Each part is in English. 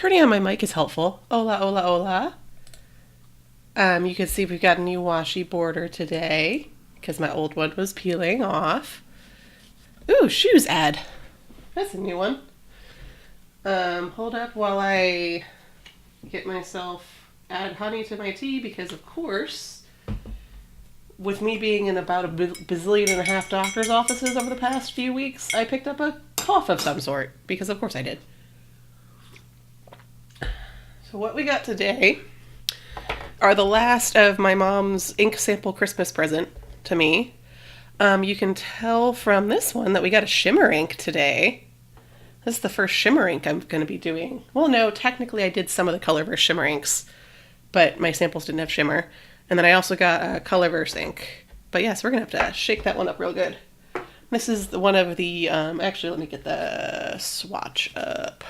turning on my mic is helpful. Hola, hola, hola. You can see we've got a new washi border today because my old one was peeling off. Ooh, shoes ad. That's a new one. Hold up while I get myself add honey to my tea because, of course, with me being in about a bazillion and a half doctor's offices over the past few weeks, I picked up a cough of some sort because, of course, I did. So what we got today are the last of my mom's ink sample Christmas present to me. You can tell from this one that we got a shimmer ink today. This is the first shimmer ink I'm going to be doing. Well, no, technically I did some of the Colorverse shimmer inks, but my samples didn't have shimmer. And then I also got a Colorverse ink. But yes, we're going to have to shake that one up real good. This is one of the, actually let me get the swatch up.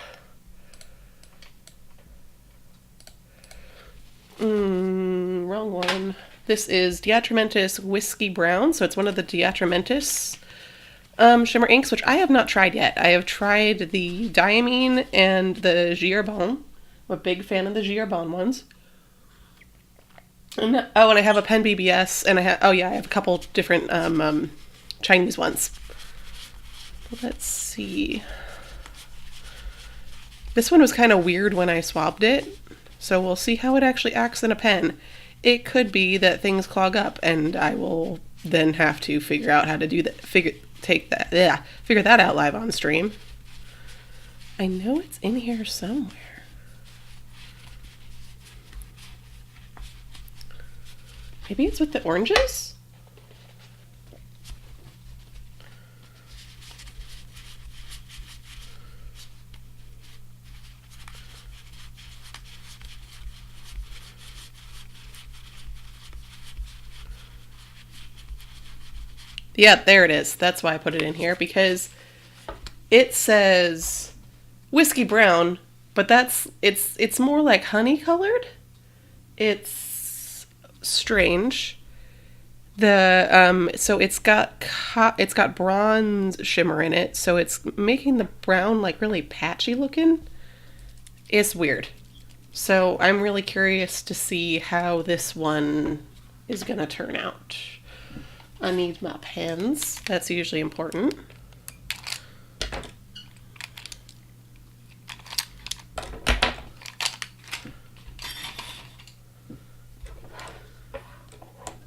Wrong one. This is Atramentis Whiskey Brown, so it's one of the Atramentis shimmer inks, which I have not tried yet. I have tried the Diamine and the Giarbon. I'm a big fan of the Giarbon ones. And I have a Pen BBS, and I have a couple different Chinese ones. Let's see. This one was kind of weird when I swabbed it, so we'll see how it actually acts in a pen. It could be that things clog up, and I will then have to figure out how to do that. Figure that out live on stream. I know it's in here somewhere. Maybe it's with the oranges? Yeah, there it is. That's why I put it in here, because it says whiskey brown, but it's more like honey colored. It's strange. So it's got bronze shimmer in it, so it's making the brown like really patchy looking. It's weird. So I'm really curious to see how this one is gonna turn out. I need my pens. That's usually important.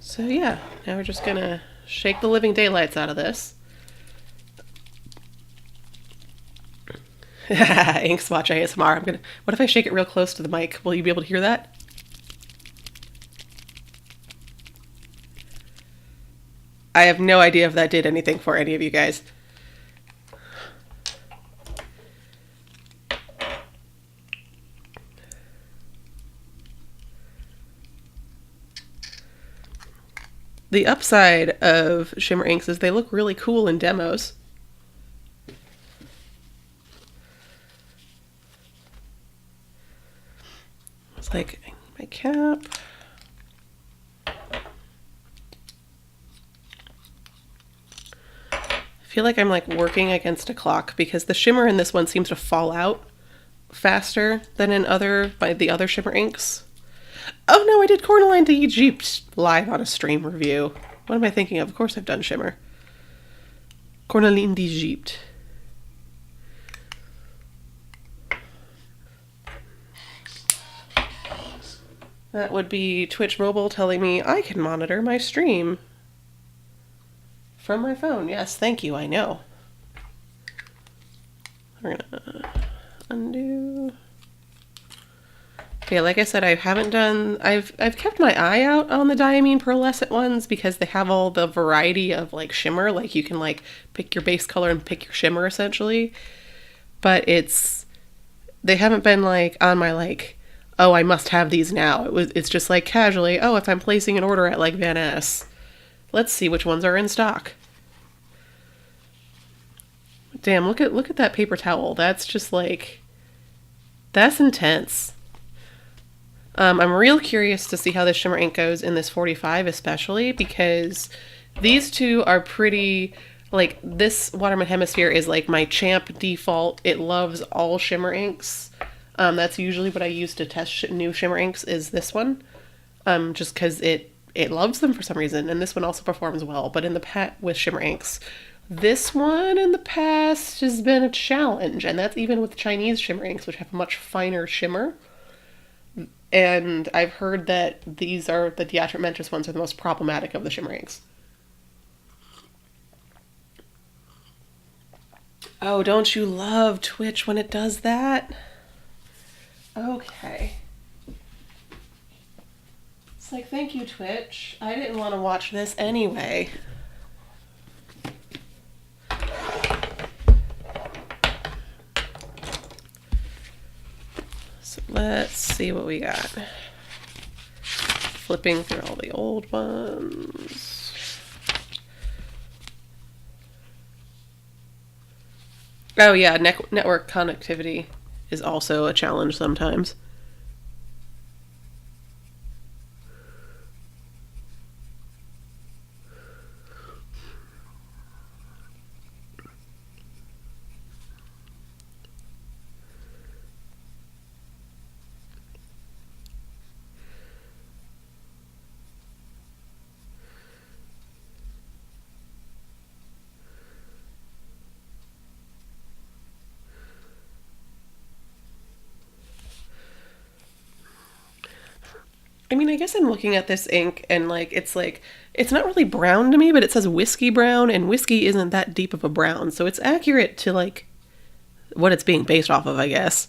So yeah, now we're just gonna shake the living daylights out of this. Ink swatch ASMR. What if I shake it real close to the mic? Will you be able to hear that? I have no idea if that did anything for any of you guys. The upside of shimmer inks is they look really cool in demos. It's like my cap. I feel like I'm like working against a clock because the shimmer in this one seems to fall out faster than in the other shimmer inks. Oh no, I did Cornaline d'Egypte live on a stream review. What am I thinking of? Of course I've done shimmer. Cornaline d'Egypte. That would be Twitch Mobile telling me I can monitor my stream from my phone. Yes, thank you, I know. We're gonna undo. Okay, like I said, I've kept my eye out on the Diamine pearlescent ones because they have all the variety of like shimmer, like you can like pick your base color and pick your shimmer essentially. But they haven't been like on my like, oh, I must have these now. It's just like casually, oh, if I'm placing an order at like Van Ness, let's see which ones are in stock. Damn, look at that paper towel. That's just like, that's intense. I'm real curious to see how this shimmer ink goes in this 45 especially, because these two are pretty, like this Waterman Hemisphere is like my champ default. It loves all shimmer inks. That's usually what I use to test new shimmer inks is this one, just because it loves them for some reason, and this one also performs well. But in the with shimmer inks, this one in the past has been a challenge, and that's even with Chinese shimmer inks, which have a much finer shimmer. And I've heard that these are the Atramentis ones are the most problematic of the shimmer inks. Oh, don't you love Twitch when it does that? Okay. It's like, thank you, Twitch. I didn't want to watch this anyway. So let's see what we got. Flipping through all the old ones. Oh yeah, network connectivity is also a challenge sometimes. I mean, I guess I'm looking at this ink and it's not really brown to me, but it says whiskey brown, and whiskey isn't that deep of a brown, so it's accurate to like what it's being based off of, I guess.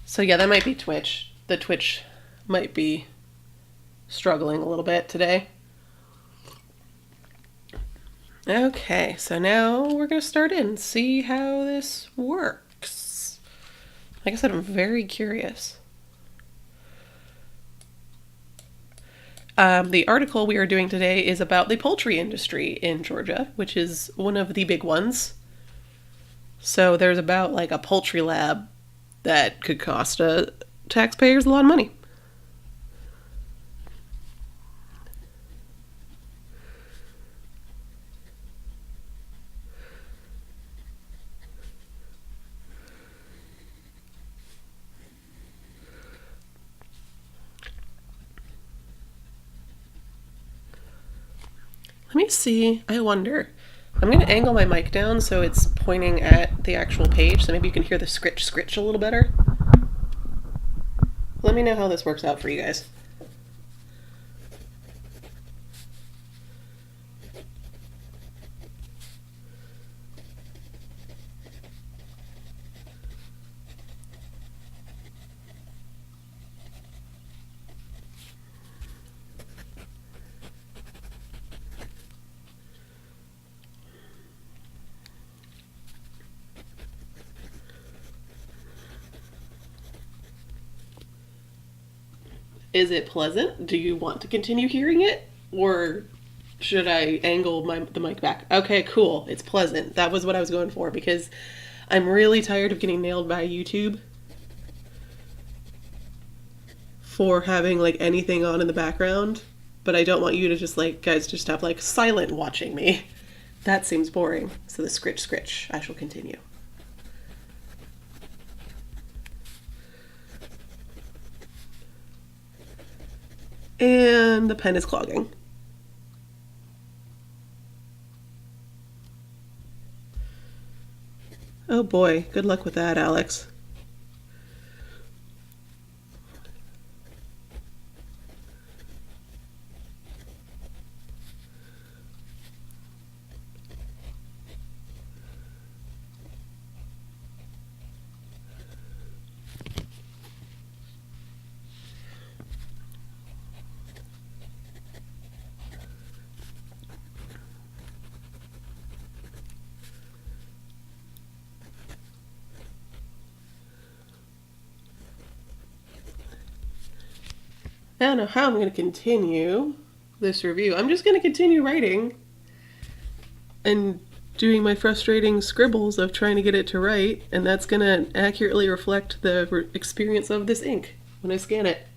So yeah, that might be Twitch. The Twitch might be struggling a little bit today. Okay, so now we're going to start in and see how this works. Like I said, I'm very curious. The article we are doing today is about the poultry industry in Georgia, which is one of the big ones. So there's about like a poultry lab that could cost taxpayers a lot of money. Let me see. I wonder. I'm going to angle my mic down so it's pointing at the actual page, so maybe you can hear the scritch a little better. Let me know how this works out for you guys. Is it pleasant? Do you want to continue hearing it? Or should I angle the mic back? Okay, cool. It's pleasant. That was what I was going for, because I'm really tired of getting nailed by YouTube for having like anything on in the background, but I don't want you to just guys just have like silent watching me. That seems boring. So the scritch, I shall continue. And the pen is clogging. Oh boy, good luck with that, Alex. I don't know how I'm going to continue this review. I'm just going to continue writing and doing my frustrating scribbles of trying to get it to write, and that's going to accurately reflect the experience of this ink when I scan it.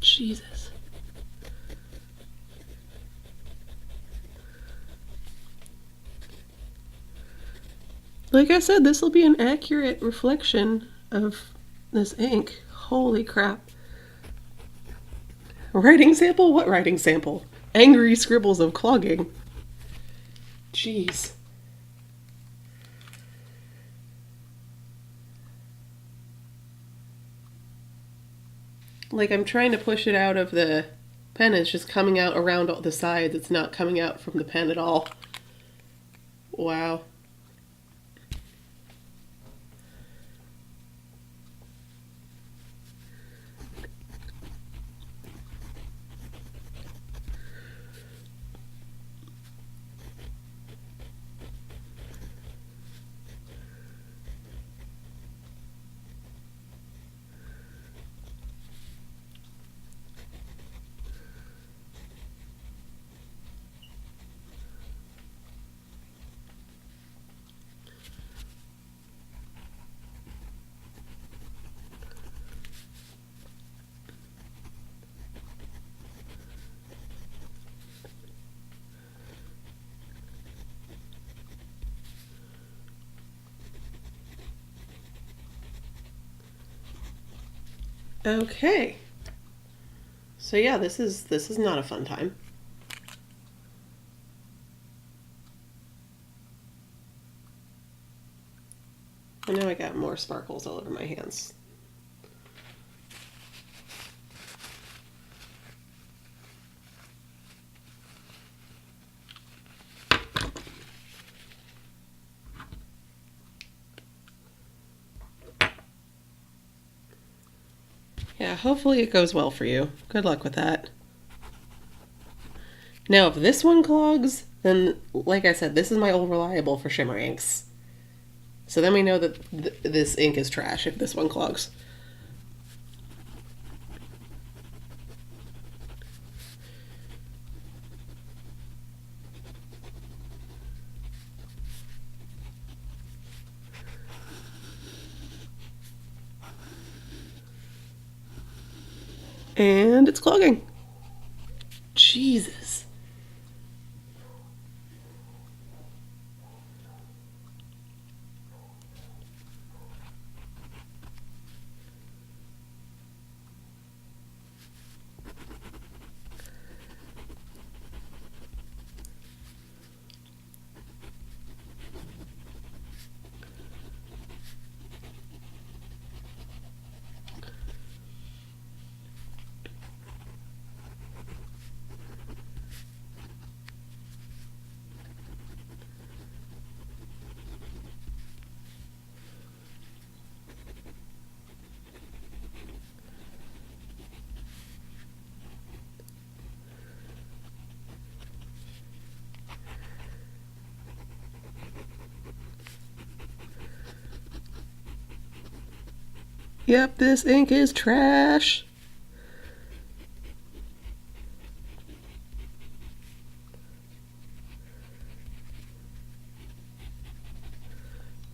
Jesus. Like I said, this will be an accurate reflection of this ink. Holy crap. Writing sample? What writing sample? Angry scribbles of clogging. Jeez. Like, I'm trying to push it out of the pen. It's just coming out around all the sides. It's not coming out from the pen at all. Wow. Okay. So yeah, this is not a fun time. And now I got more sparkles all over my hands. Yeah, hopefully it goes well for you. Good luck with that. Now, if this one clogs, then, like I said, this is my old reliable for shimmer inks. So then we know that this ink is trash if this one clogs. And it's clogging. Jesus. Yep, this ink is trash.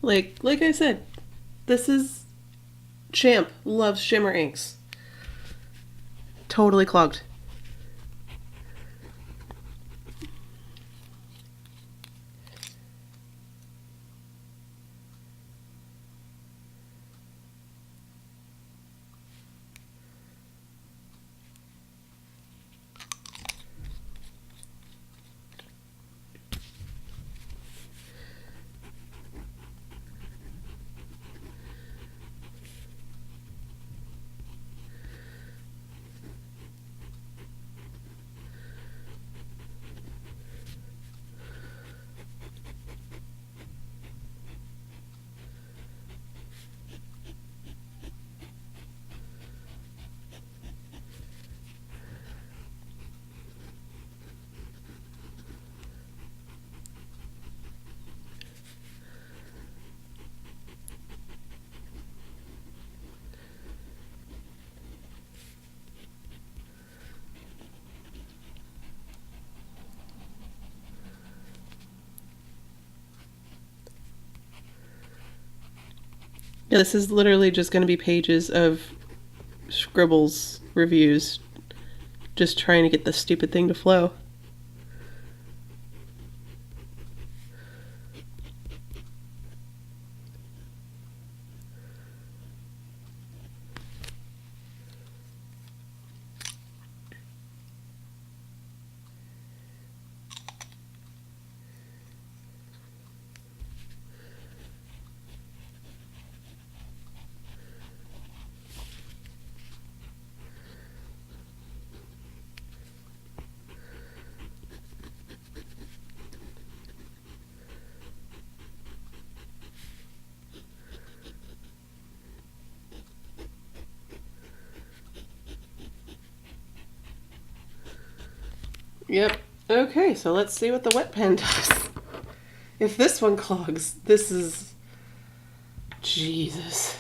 Like I said, this is Champ loves shimmer inks. Totally clogged. Yeah, this is literally just going to be pages of scribbles reviews, just trying to get this stupid thing to flow. Yep. Okay, so let's see what the wet pen does. If this one clogs, this is... Jesus.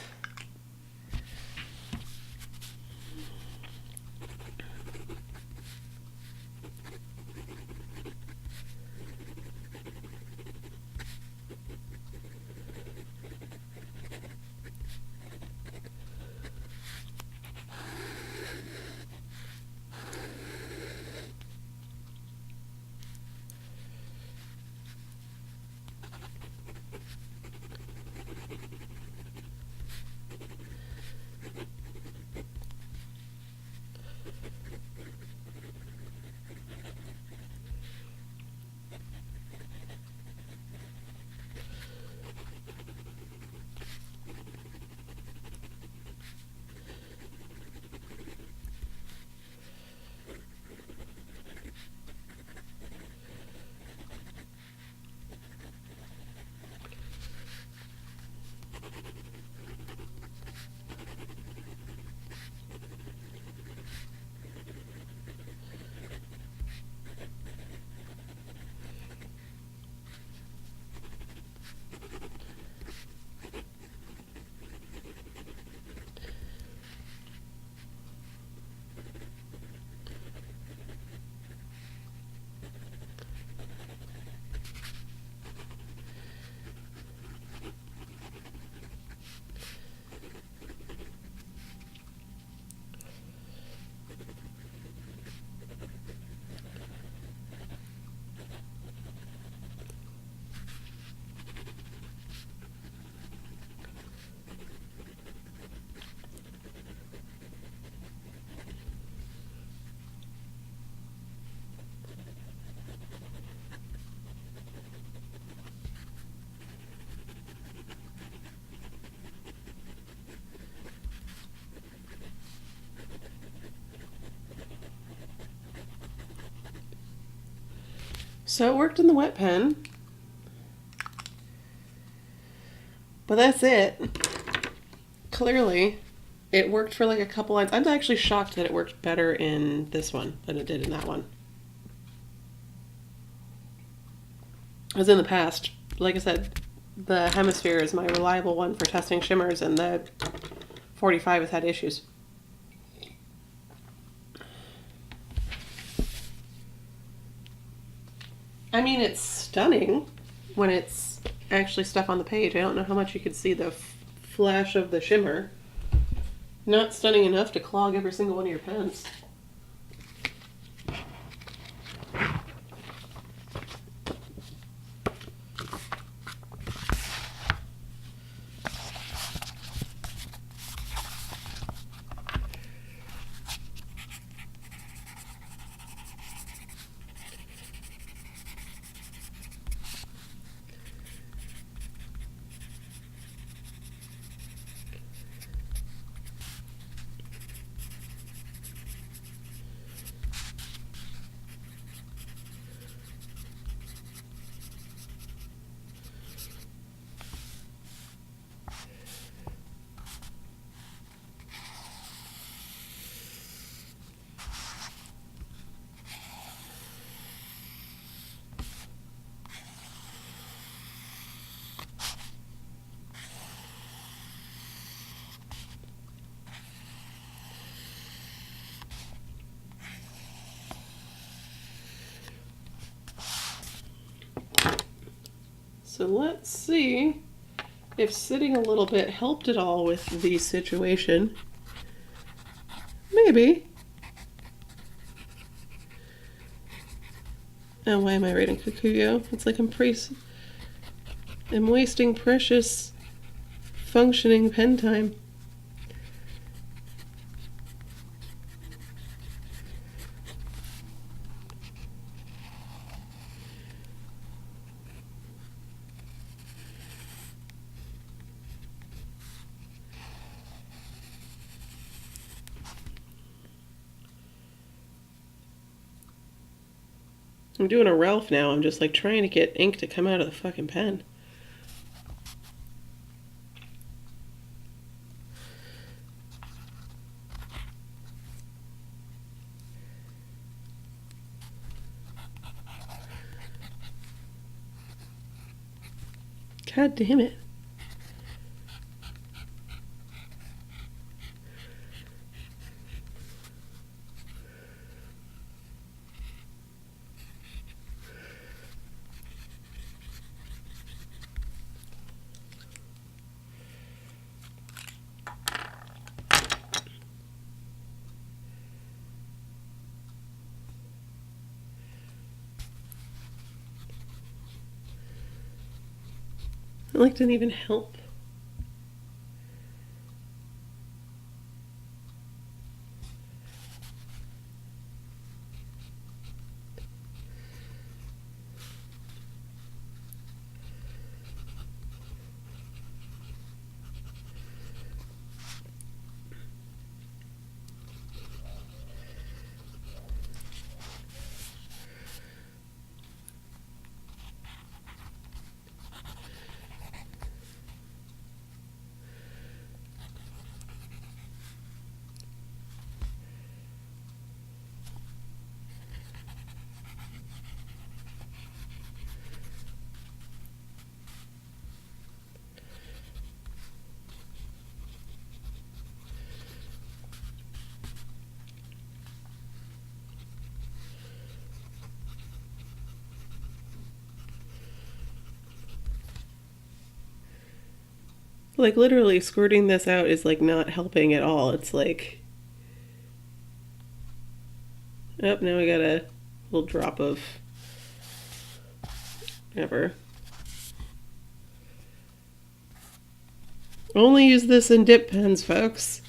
So it worked in the wet pen. But that's it. Clearly, it worked for like a couple lines. I'm actually shocked that it worked better in this one than it did in that one. As in the past, like I said, the Hemisphere is my reliable one for testing shimmers, and the 45 has had issues. I mean, it's stunning when it's actually stuff on the page. I don't know how much you could see the flash of the shimmer. Not stunning enough to clog every single one of your pens. So let's see if sitting a little bit helped at all with the situation. Maybe. Oh, why am I writing Kikuyo? It's like I'm wasting precious functioning pen time. I'm doing a Ralph now. I'm just like trying to get ink to come out of the fucking pen. God damn it. It like didn't even help. Like literally squirting this out is like not helping at all. It's like, oh, now I got a little drop of whatever. Only use this in dip pens, folks.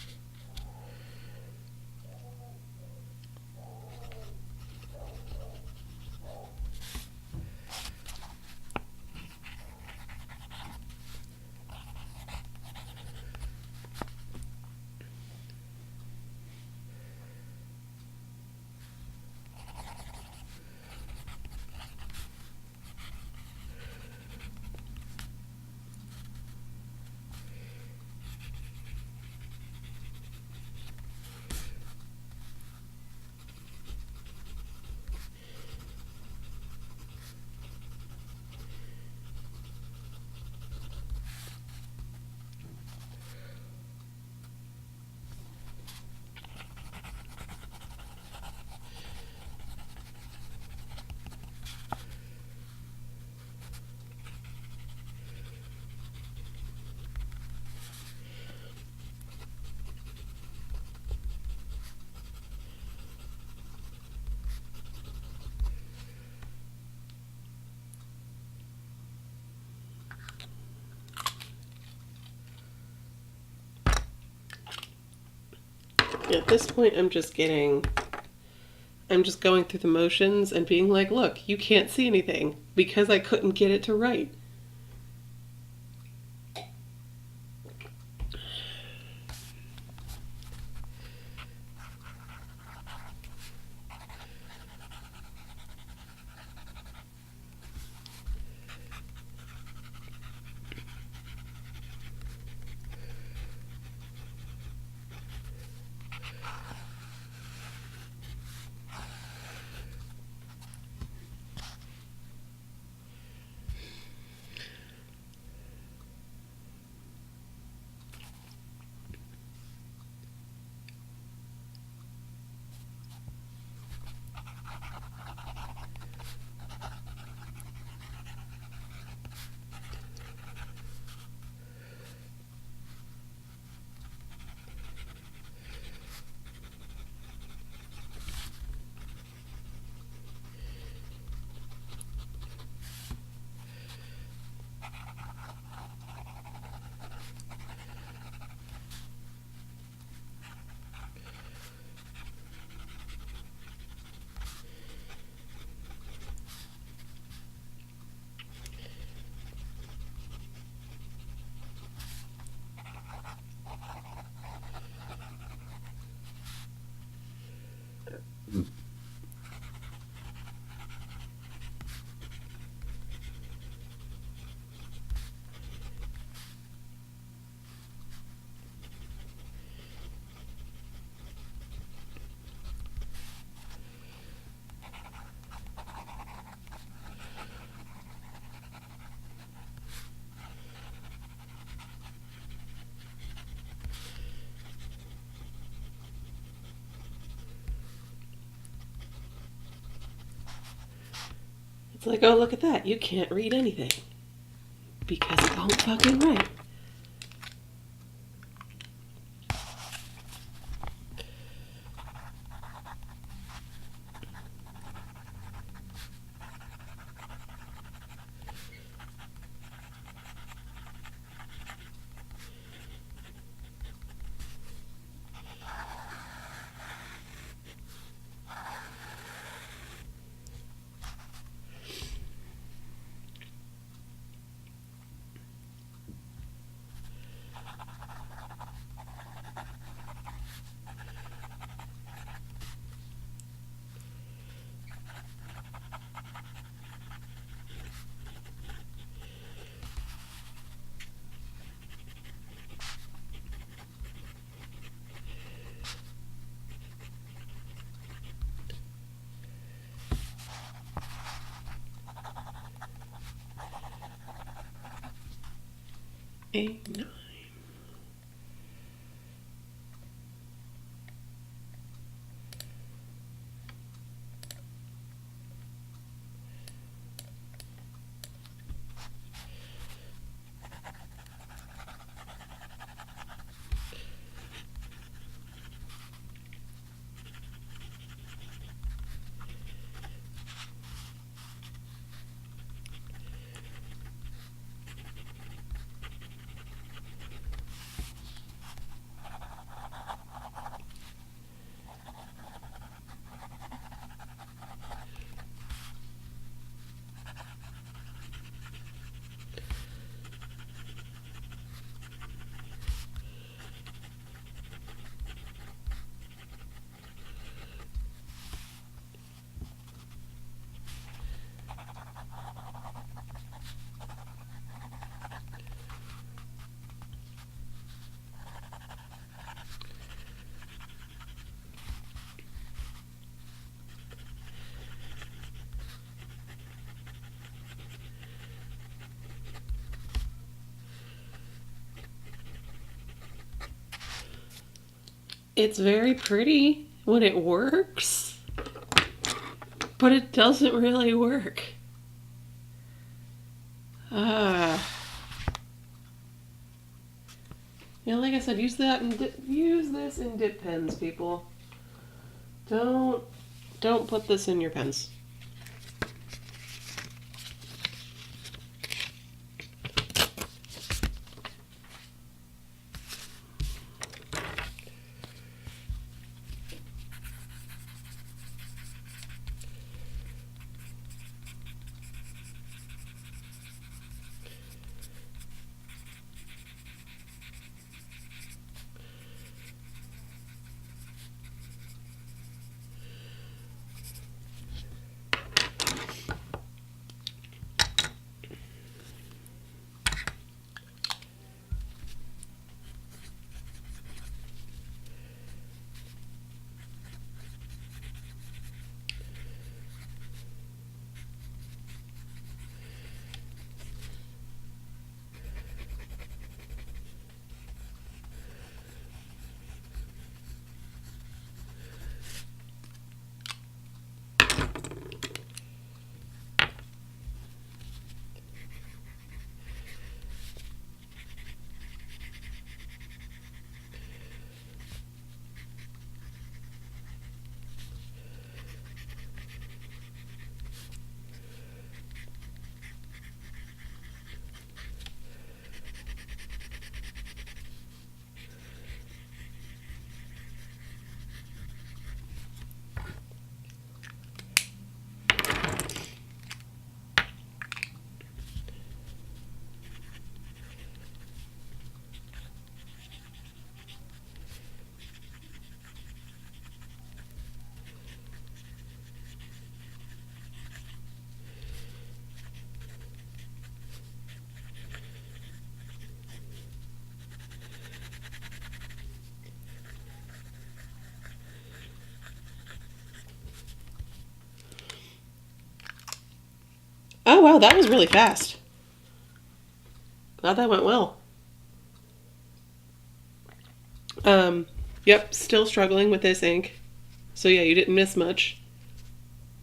At this point, I'm just going through the motions and being like, look, you can't see anything because I couldn't get it to write. It's like, oh, look at that. You can't read anything. Because it won't fucking write. Eight, 9. It's very pretty when it works, but it doesn't really work. Yeah, like I said, use this in dip pens, people. Don't put this in your pens. Oh, wow, that was really fast. Glad that went well. Yep, still struggling with this ink. So yeah, you didn't miss much.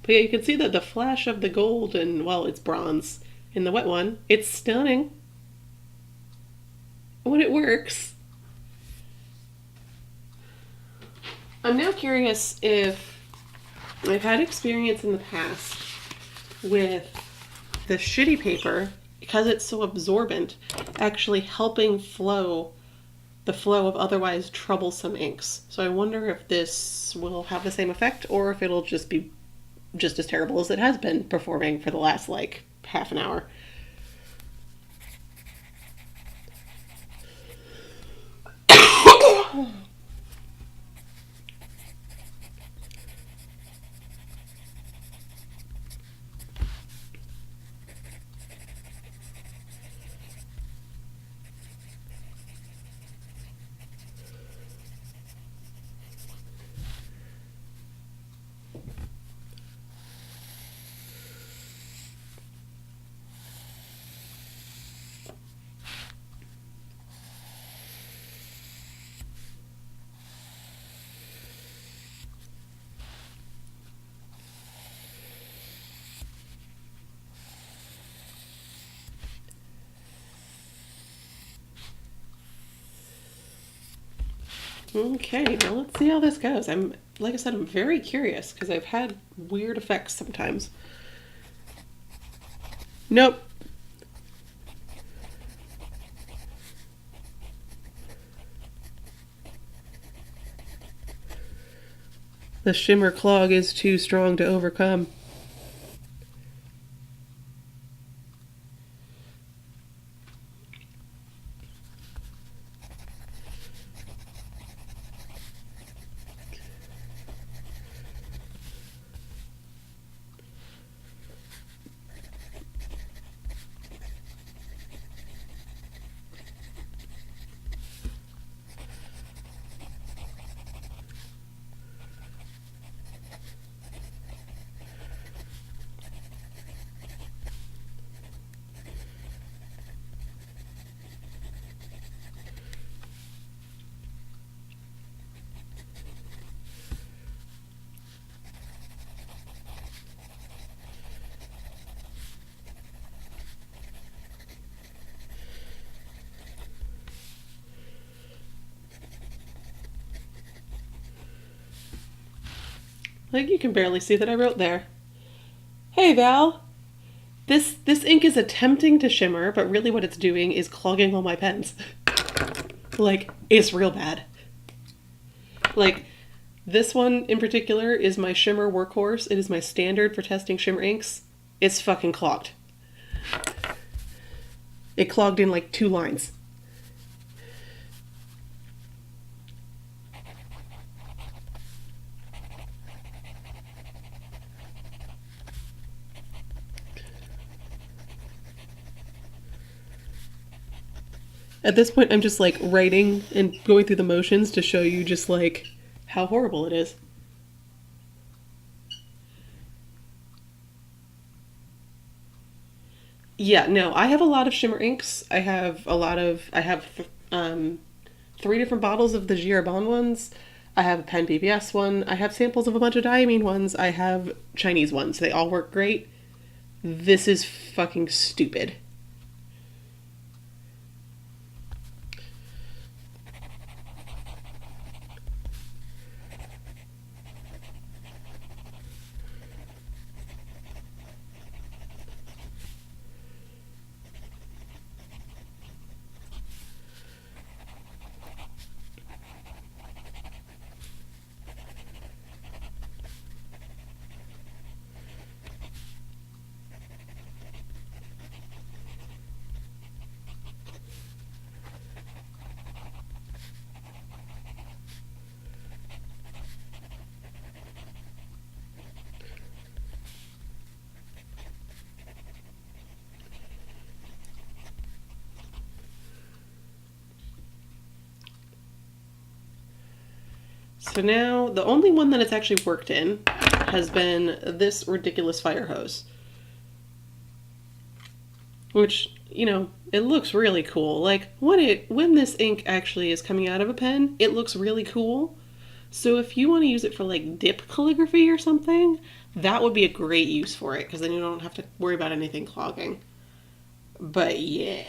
But yeah, you can see that the flash of the gold and, well, it's bronze in the wet one. It's stunning when it works. I'm now curious if I've had experience in the past with the shitty paper, because it's so absorbent, actually helping the flow of otherwise troublesome inks. So I wonder if this will have the same effect, or if it'll just be just as terrible as it has been performing for the last, like, half an hour. Okay, now let's see how this goes. Like I said, I'm very curious because I've had weird effects sometimes. Nope. The shimmer clog is too strong to overcome. Like, you can barely see that I wrote there. Hey, Val. This ink is attempting to shimmer, but really what it's doing is clogging all my pens. Like, it's real bad. Like, this one in particular is my shimmer workhorse. It is my standard for testing shimmer inks. It's fucking clogged. It clogged in like 2 lines. At this point, I'm just like writing and going through the motions to show you just like how horrible it is. Yeah, no, I have a lot of shimmer inks. I have 3 different bottles of the Giarbon ones. I have a Pen BBS one. I have samples of a bunch of diamine ones. I have Chinese ones. They all work great. This is fucking stupid. So now, the only one that it's actually worked in has been this ridiculous fire hose. Which, you know, it looks really cool. Like, when this ink actually is coming out of a pen, it looks really cool. So if you want to use it for, like, dip calligraphy or something, That would be a great use for it, because then you don't have to worry about anything clogging. But yeah.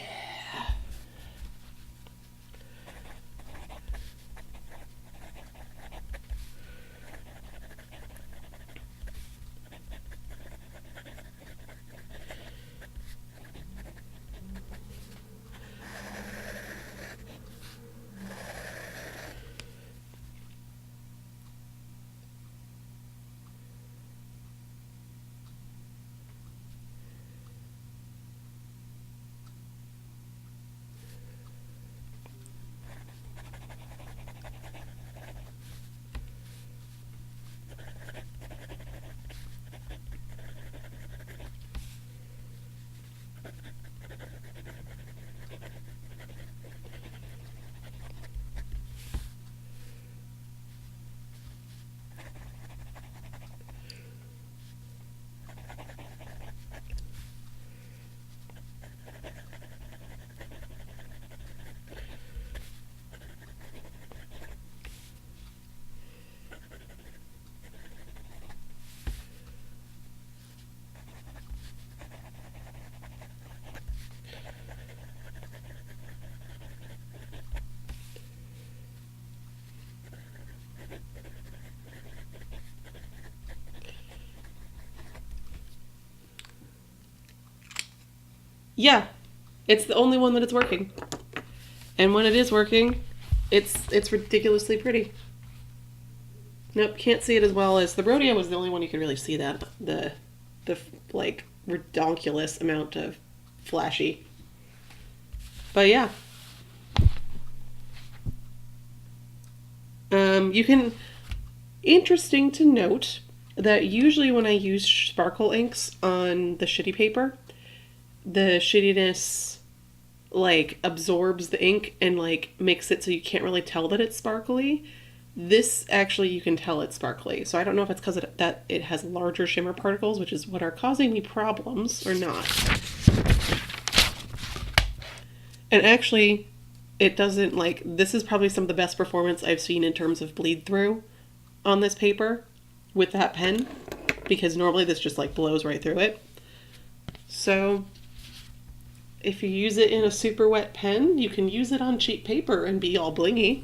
Yeah, it's the only one that it's working. And when it is working, it's ridiculously pretty. Nope, can't see it as well as the Rodeo was the only one you could really see that the like redonkulous amount of flashy. But yeah. You can, interesting to note that usually when I use sparkle inks on the shitty paper, the shittiness like absorbs the ink and like makes it so you can't really tell that it's sparkly. This actually you can tell it's sparkly. So I don't know if it's because that it has larger shimmer particles, which is what are causing me problems, or not. And actually, it doesn't like, this is probably some of the best performance I've seen in terms of bleed through on this paper with that pen, because normally this just like blows right through it. So if you use it in a super wet pen, you can use it on cheap paper and be all blingy.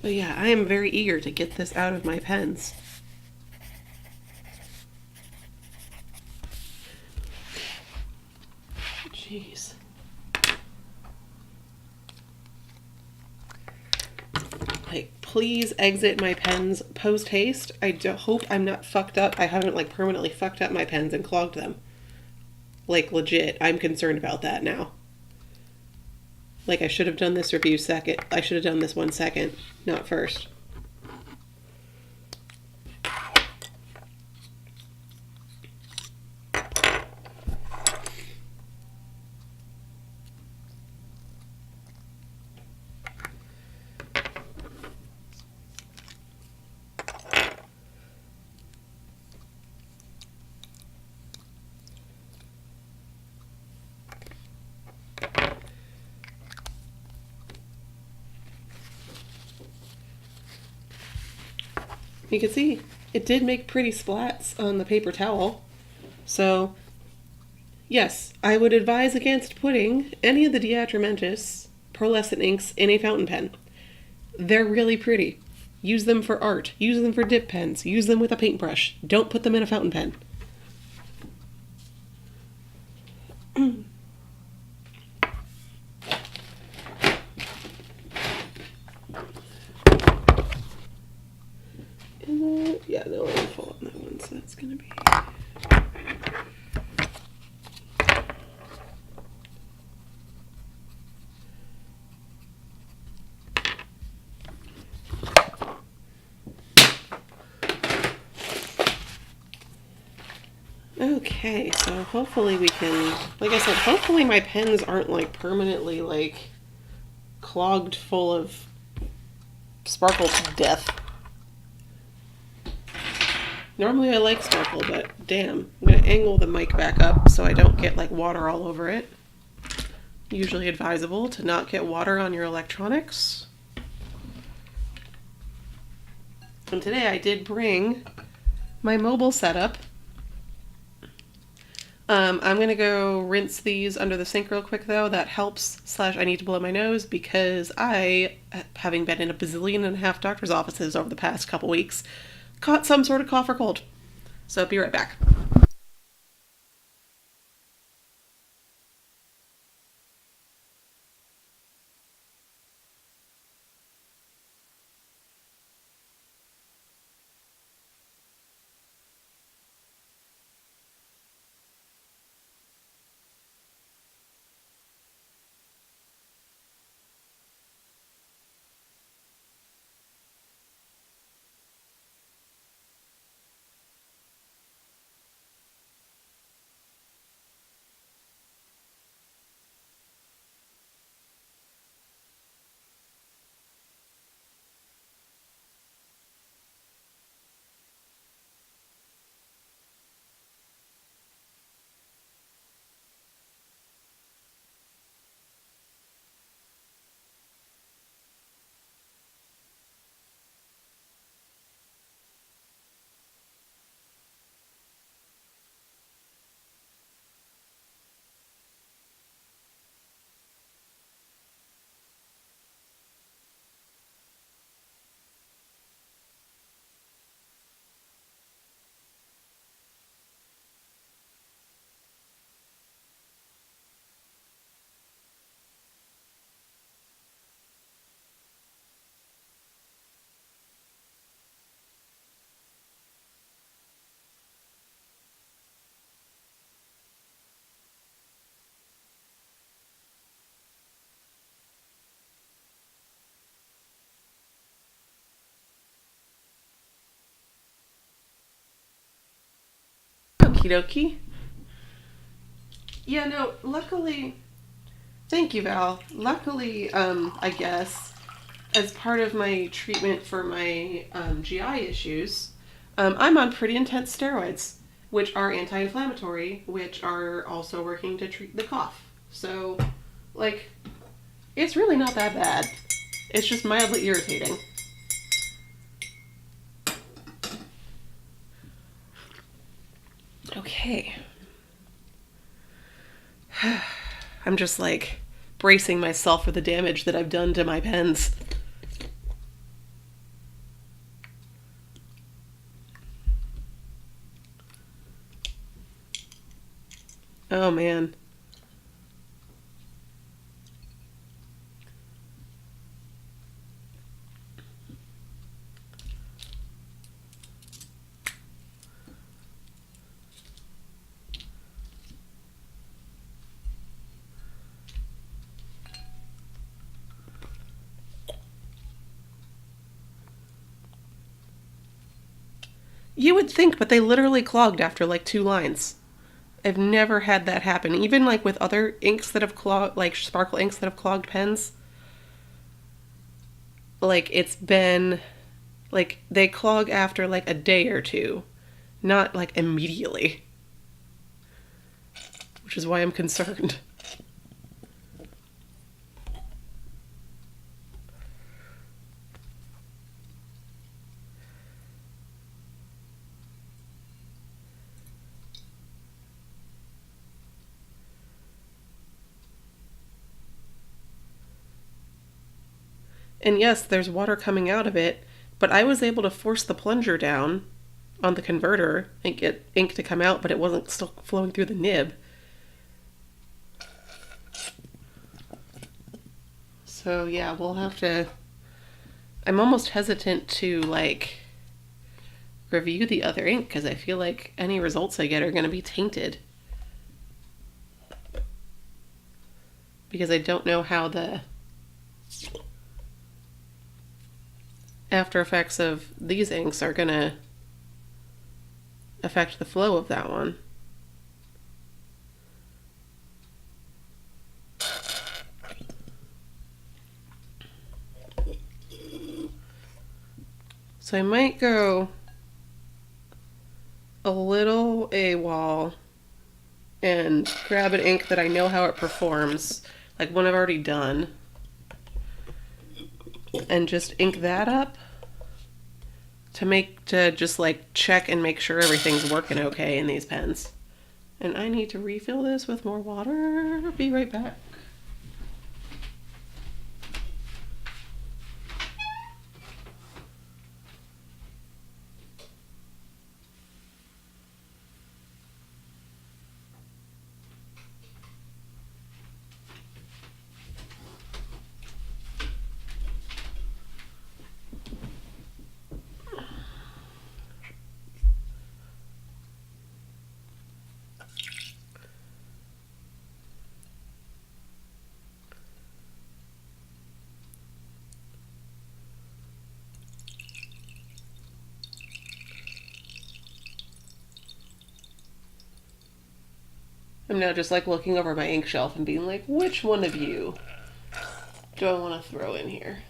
But yeah, I am very eager to get this out of my pens. Jeez. Like, please exit my pens post haste. I hope I'm not fucked up. I haven't like permanently fucked up my pens and clogged them. Like, legit, I'm concerned about that now. Like, I should have done this review second. I should have done this one second, not first. You can see it did make pretty splats on the paper towel. So, yes, I would advise against putting any of the Atramentis pearlescent inks in a fountain pen. They're really pretty. Use them for art. Use them for dip pens. Use them with a paintbrush. Don't put them in a fountain pen. Yeah, no rainfall on that one, so that's gonna be... Okay, so hopefully we can, like I said, hopefully my pens aren't like permanently like clogged full of sparkle to death. Normally I like sparkle, but damn, I'm gonna angle the mic back up so I don't get like water all over it. Usually advisable to not get water on your electronics. And today I did bring my mobile setup. I'm going to go rinse these under the sink real quick though. That helps / I need to blow my nose because I, having been in a bazillion and a half doctor's offices over the past couple weeks, caught some sort of cough or cold. So be right back. Okie dokie. Yeah, no, luckily, thank you, Val. Luckily, I guess, as part of my treatment for my GI issues, I'm on pretty intense steroids, which are anti-inflammatory, which are also working to treat the cough. So, like, it's really not that bad. It's just mildly irritating. Okay. I'm just like bracing myself for the damage that I've done to my pens. Oh man. You would think, but they literally clogged after like 2 lines. I've never had that happen. Even like with other inks that have clogged, like sparkle inks that have clogged pens. Like it's been, like they clog after like a day or two, not like immediately. Which is why I'm concerned. And yes, there's water coming out of it, but I was able to force the plunger down on the converter and get ink to come out, but it wasn't still flowing through the nib. So yeah, we'll have to... I'm almost hesitant to like review the other ink because I feel like any results I get are going to be tainted. Because I don't know how the after effects of these inks are going to affect the flow of that one. So I might go a little AWOL and grab an ink that I know how it performs, like one I've already done, and just ink that up to just like check and make sure everything's working okay in these pens. And I need to refill this with more water. Be right back. I'm now just like looking over my ink shelf and being like, which one of you do I want to throw in here?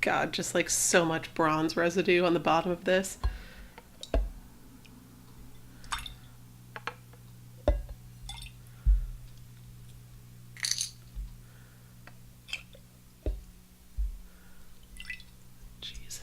God, just like so much bronze residue on the bottom of this. Jeez.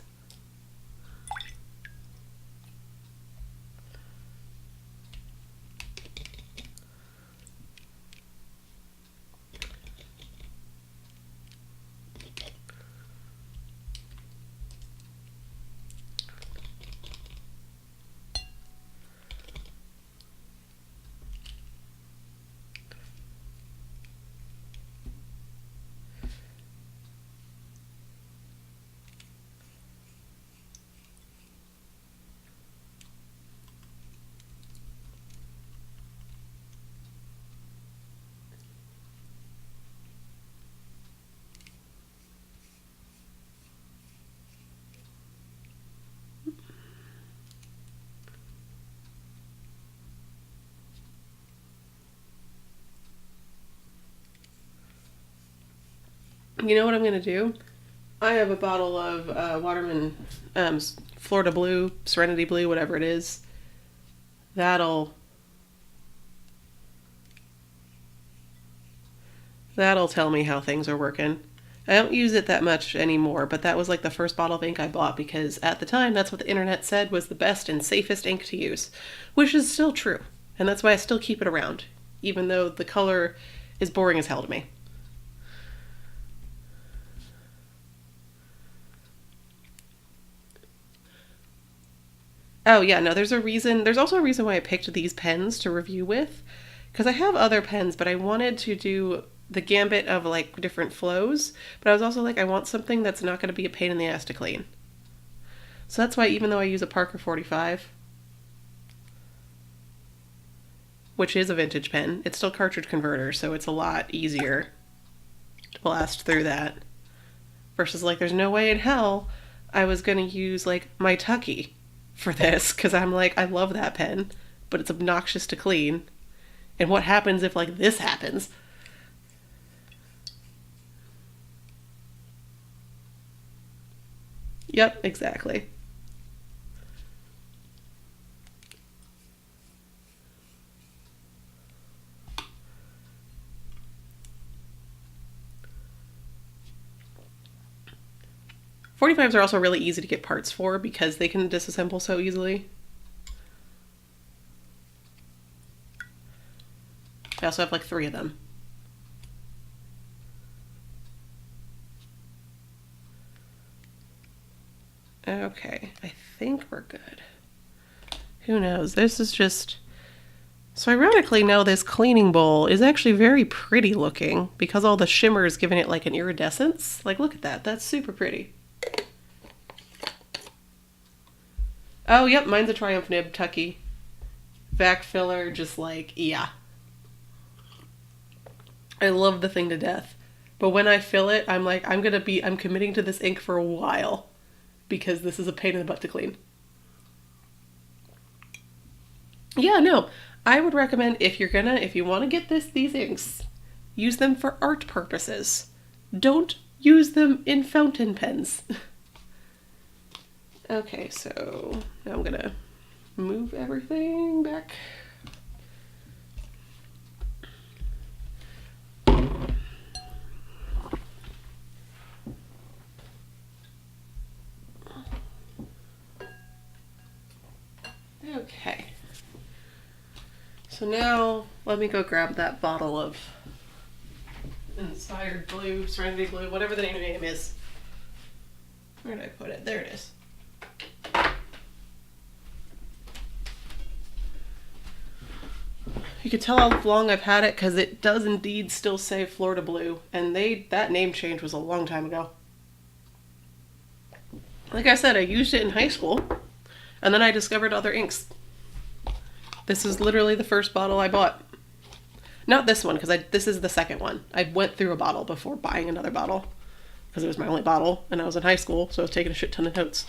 You know what I'm gonna do? I have a bottle of Waterman Florida Blue, Serenity Blue, whatever it is. That'll tell me how things are working. I don't use it that much anymore, but that was like the first bottle of ink I bought because at the time that's what the internet said was the best and safest ink to use, which is still true. And that's why I still keep it around, even though the color is boring as hell to me. Oh yeah, no, there's a reason. There's also a reason why I picked these pens to review with, because I have other pens, but I wanted to do the gambit of like different flows, but I was also like, I want something that's not going to be a pain in the ass to clean. So that's why even though I use a Parker 45, which is a vintage pen, it's still cartridge converter, so it's a lot easier to blast through that. Versus like, there's no way in hell I was going to use like my Tucky for this, because I'm like, I love that pen, but it's obnoxious to clean. And what happens if like this happens? Yep, exactly. .45s are also really easy to get parts for because they can disassemble so easily. I also have like 3 of them. Okay, I think we're good. Who knows? This is just... So ironically, now this cleaning bowl is actually very pretty looking because all the shimmer is giving it like an iridescence. Like, look at that. That's super pretty. Oh, yep, mine's a Triumph nib, Tucky. Vac filler, just like, yeah. I love the thing to death. But when I fill it, I'm like, I'm committing to this ink for a while because this is a pain in the butt to clean. Yeah, no, I would recommend if you want to get these inks, use them for art purposes. Don't use them in fountain pens. Okay, so now I'm gonna move everything back. Okay. So now let me go grab that bottle of Inspired Blue, Serenity Blue, whatever the name is. Where did I put it? There it is. You can tell how long I've had it because it does indeed still say Florida Blue, and that name change was a long time ago. Like I said, I used it in high school, and then I discovered other inks. This is literally the first bottle I bought. Not this one, because this is the second one. I went through a bottle before buying another bottle, because it was my only bottle, and I was in high school, so I was taking a shit ton of notes.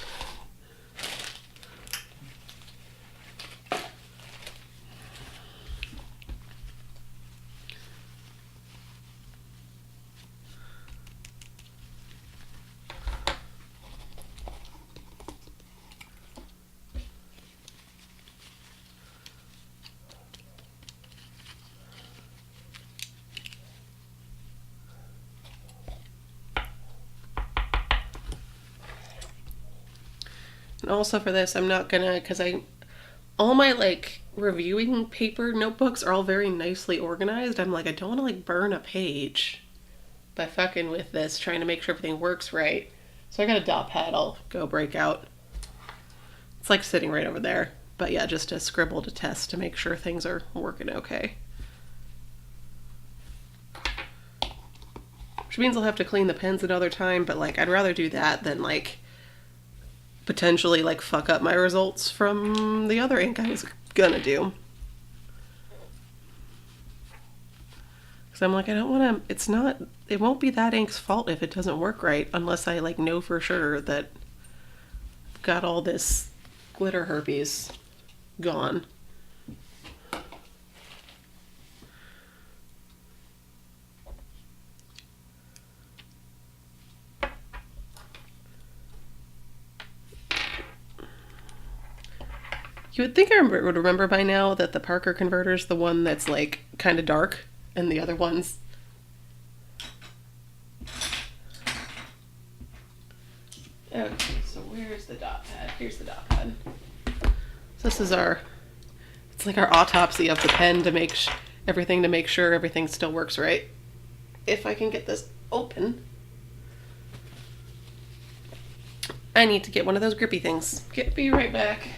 And also for this, I'm not gonna, because all my like reviewing paper notebooks are all very nicely organized. I'm like, I don't want to like burn a page by fucking with this, trying to make sure everything works right. So I got a dot pad I'll go break out. It's like sitting right over there. But yeah, just to scribble to test to make sure things are working okay. Which means I'll have to clean the pens another time, but like I'd rather do that than like potentially like fuck up my results from the other ink I was gonna do. Because I'm like, I don't want to, it won't be that ink's fault if it doesn't work right unless I like know for sure that I've got all this glitter herpes gone. You would think I would remember by now that the Parker converter's the one that's like kind of dark and the other one's... Okay, so where's the dot pad? Here's the dot pad. So this is it's like our autopsy of the pen to make to make sure everything still works right. If I can get this open. I need to get one of those grippy things. Be right back.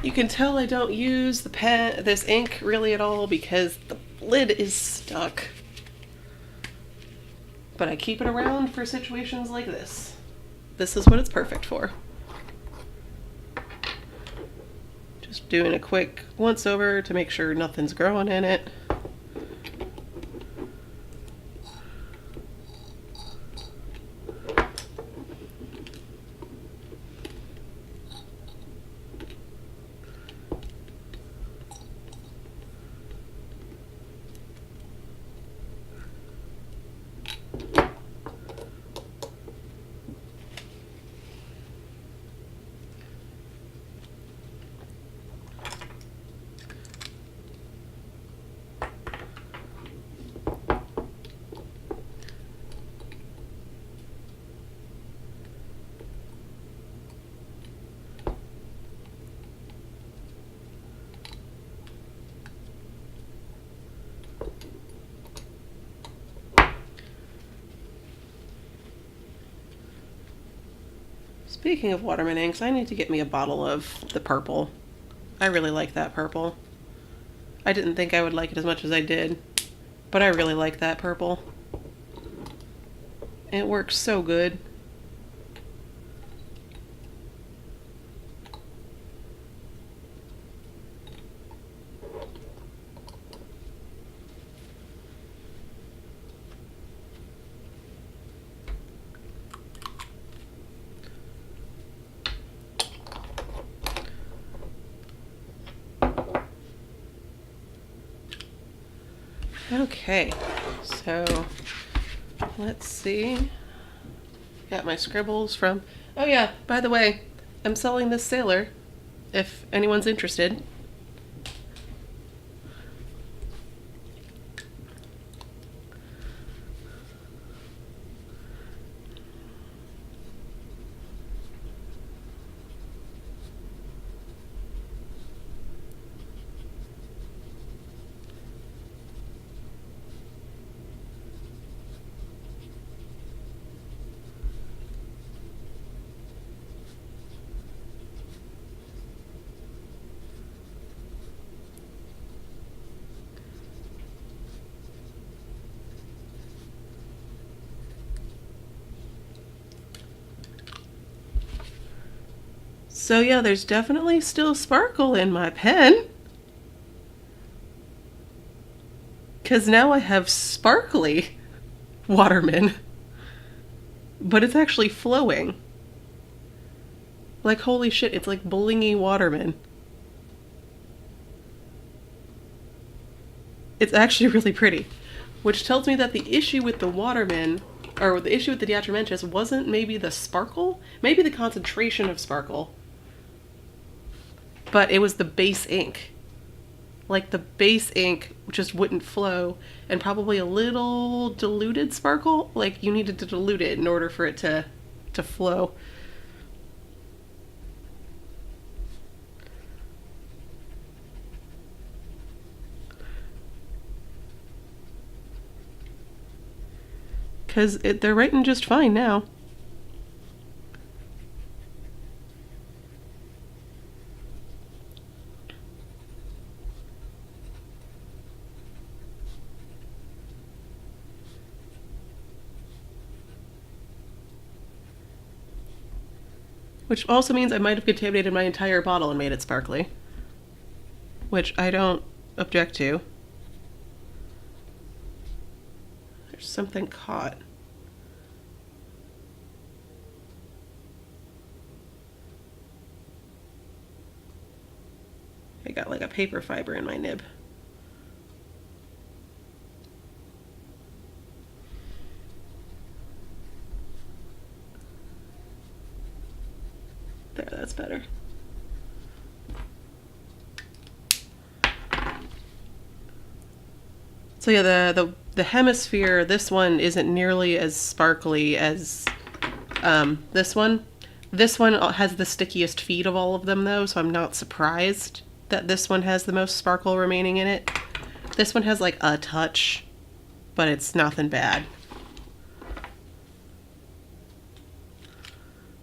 You can tell I don't use this ink really at all because the lid is stuck. But I keep it around for situations like this. This is what it's perfect for. Just doing a quick once over to make sure nothing's growing in it. Speaking of Waterman inks, I need to get me a bottle of the purple. I really like that purple. I didn't think I would like it as much as I did, but I really like that purple. It works so good. Okay, so let's see. Got my scribbles from... Oh yeah, by the way, I'm selling this sailor, if anyone's interested. So yeah, there's definitely still sparkle in my pen. Because now I have sparkly Waterman. But it's actually flowing. Like, holy shit, it's like blingy Waterman. It's actually really pretty. Which tells me that the issue with the Waterman, or the issue with the Atramentis, wasn't maybe the sparkle, maybe the concentration of sparkle, but it was the base ink. Like, the base ink just wouldn't flow, and probably a little diluted sparkle. Like, you needed to dilute it in order for it to flow. Because they're writing just fine now. Which also means I might have contaminated my entire bottle and made it sparkly. Which I don't object to. There's something caught. I got like a paper fiber in my nib. There, that's better. So yeah, the hemisphere, this one isn't nearly as sparkly as this one. This one has the stickiest feet of all of them though, so I'm not surprised that this one has the most sparkle remaining in it. This one has like a touch, but it's nothing bad.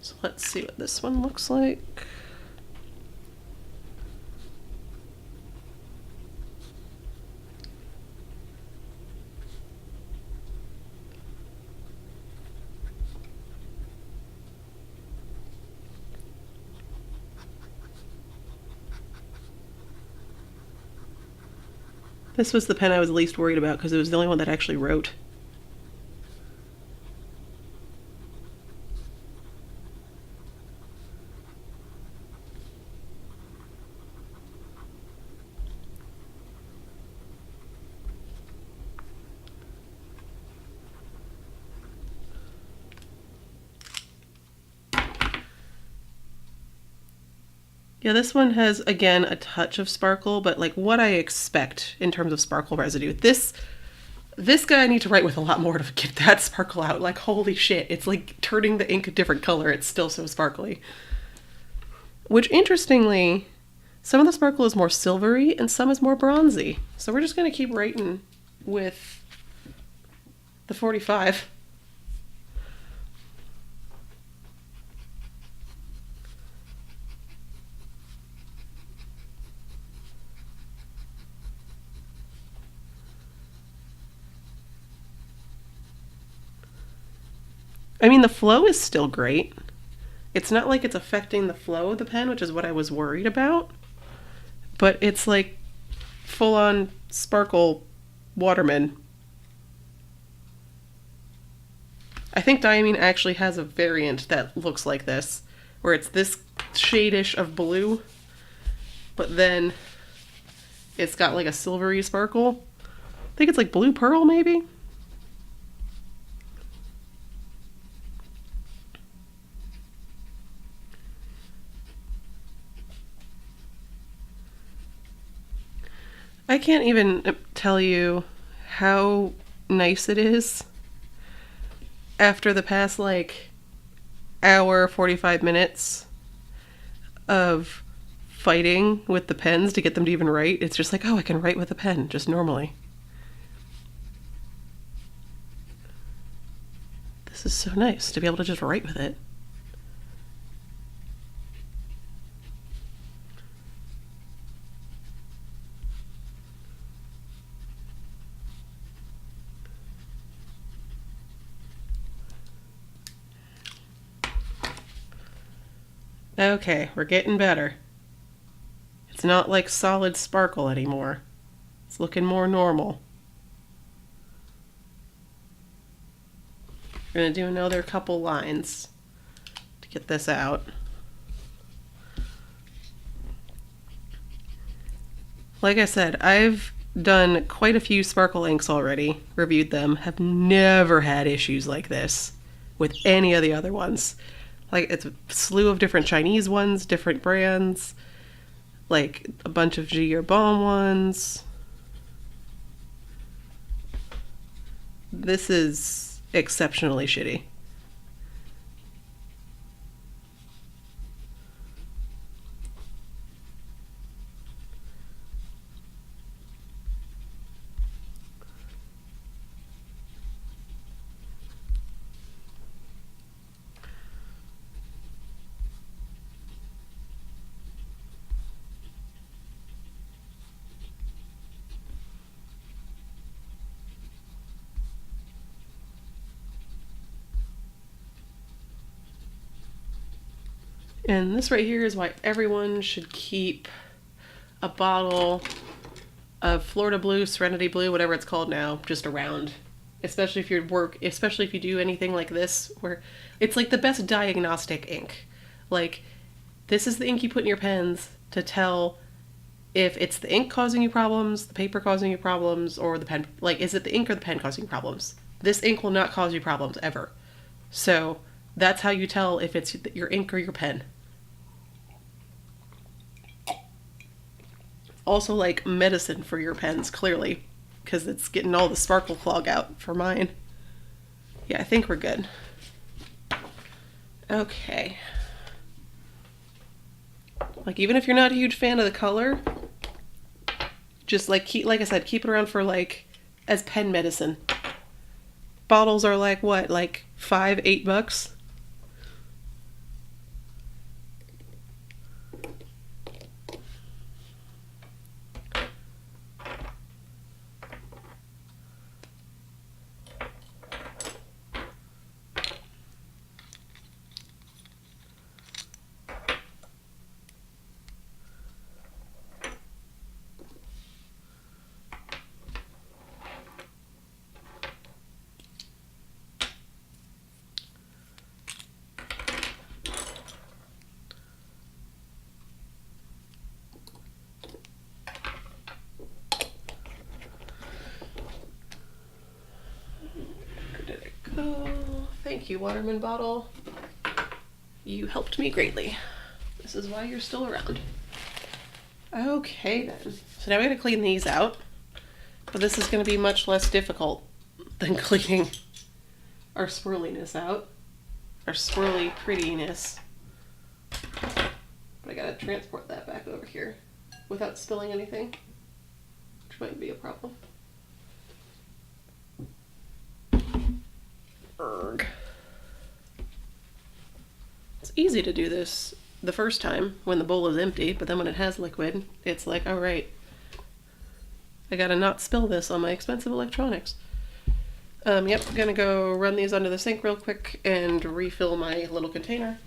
So let's see what this one looks like. This was the pen I was least worried about because it was the only one that actually wrote. Yeah, this one has, again, a touch of sparkle, but like what I expect in terms of sparkle residue. This guy I need to write with a lot more to get that sparkle out. Like, holy shit, it's like turning the ink a different color. It's still so sparkly. Which, interestingly, some of the sparkle is more silvery and some is more bronzy. So we're just going to keep writing with the 45. I mean, the flow is still great. It's not like it's affecting the flow of the pen, which is what I was worried about. But it's like full-on sparkle Waterman. I think Diamine actually has a variant that looks like this, where it's this shade-ish of blue, but then it's got like a silvery sparkle. I think it's like blue pearl, maybe? I can't even tell you how nice it is after the past like hour, 45 minutes of fighting with the pens to get them to even write. It's just like, oh, I can write with a pen just normally. This is so nice to be able to just write with it. Okay, we're getting better. It's not like solid sparkle anymore. It's looking more normal. We're going to do another couple lines to get this out. Like I said, I've done quite a few sparkle inks already, reviewed them, have never had issues like this with any of the other ones. Like, it's a slew of different Chinese ones, different brands, like a bunch of G or Balm ones. This is exceptionally shitty. And this right here is why everyone should keep a bottle of Florida Blue, Serenity Blue, whatever it's called now, just around. Especially if you do anything like this, where it's like the best diagnostic ink. Like, this is the ink you put in your pens to tell if it's the ink causing you problems, the paper causing you problems, or the pen. Like, is it the ink or the pen causing you problems? This ink will not cause you problems, ever. So, that's how you tell if it's your ink or your pen. Also, like, medicine for your pens, clearly, because it's getting all the sparkle clog out for mine. Yeah, I think we're good. Okay. Like, even if you're not a huge fan of the color, just like like I said, keep it around for like as pen medicine. Bottles are like what, like $5-8? Thank you, Waterman bottle. You helped me greatly. This is why you're still around. Okay then. So now we're going to clean these out. But this is going to be much less difficult than cleaning our swirliness out. Our swirly prettiness. But I gotta transport that back over here without spilling anything, which might be a problem. Erg. It's easy to do this the first time when the bowl is empty, but then when it has liquid, it's like, all right, I gotta not spill this on my expensive electronics. Yep, I'm gonna go run these under the sink real quick and refill my little container.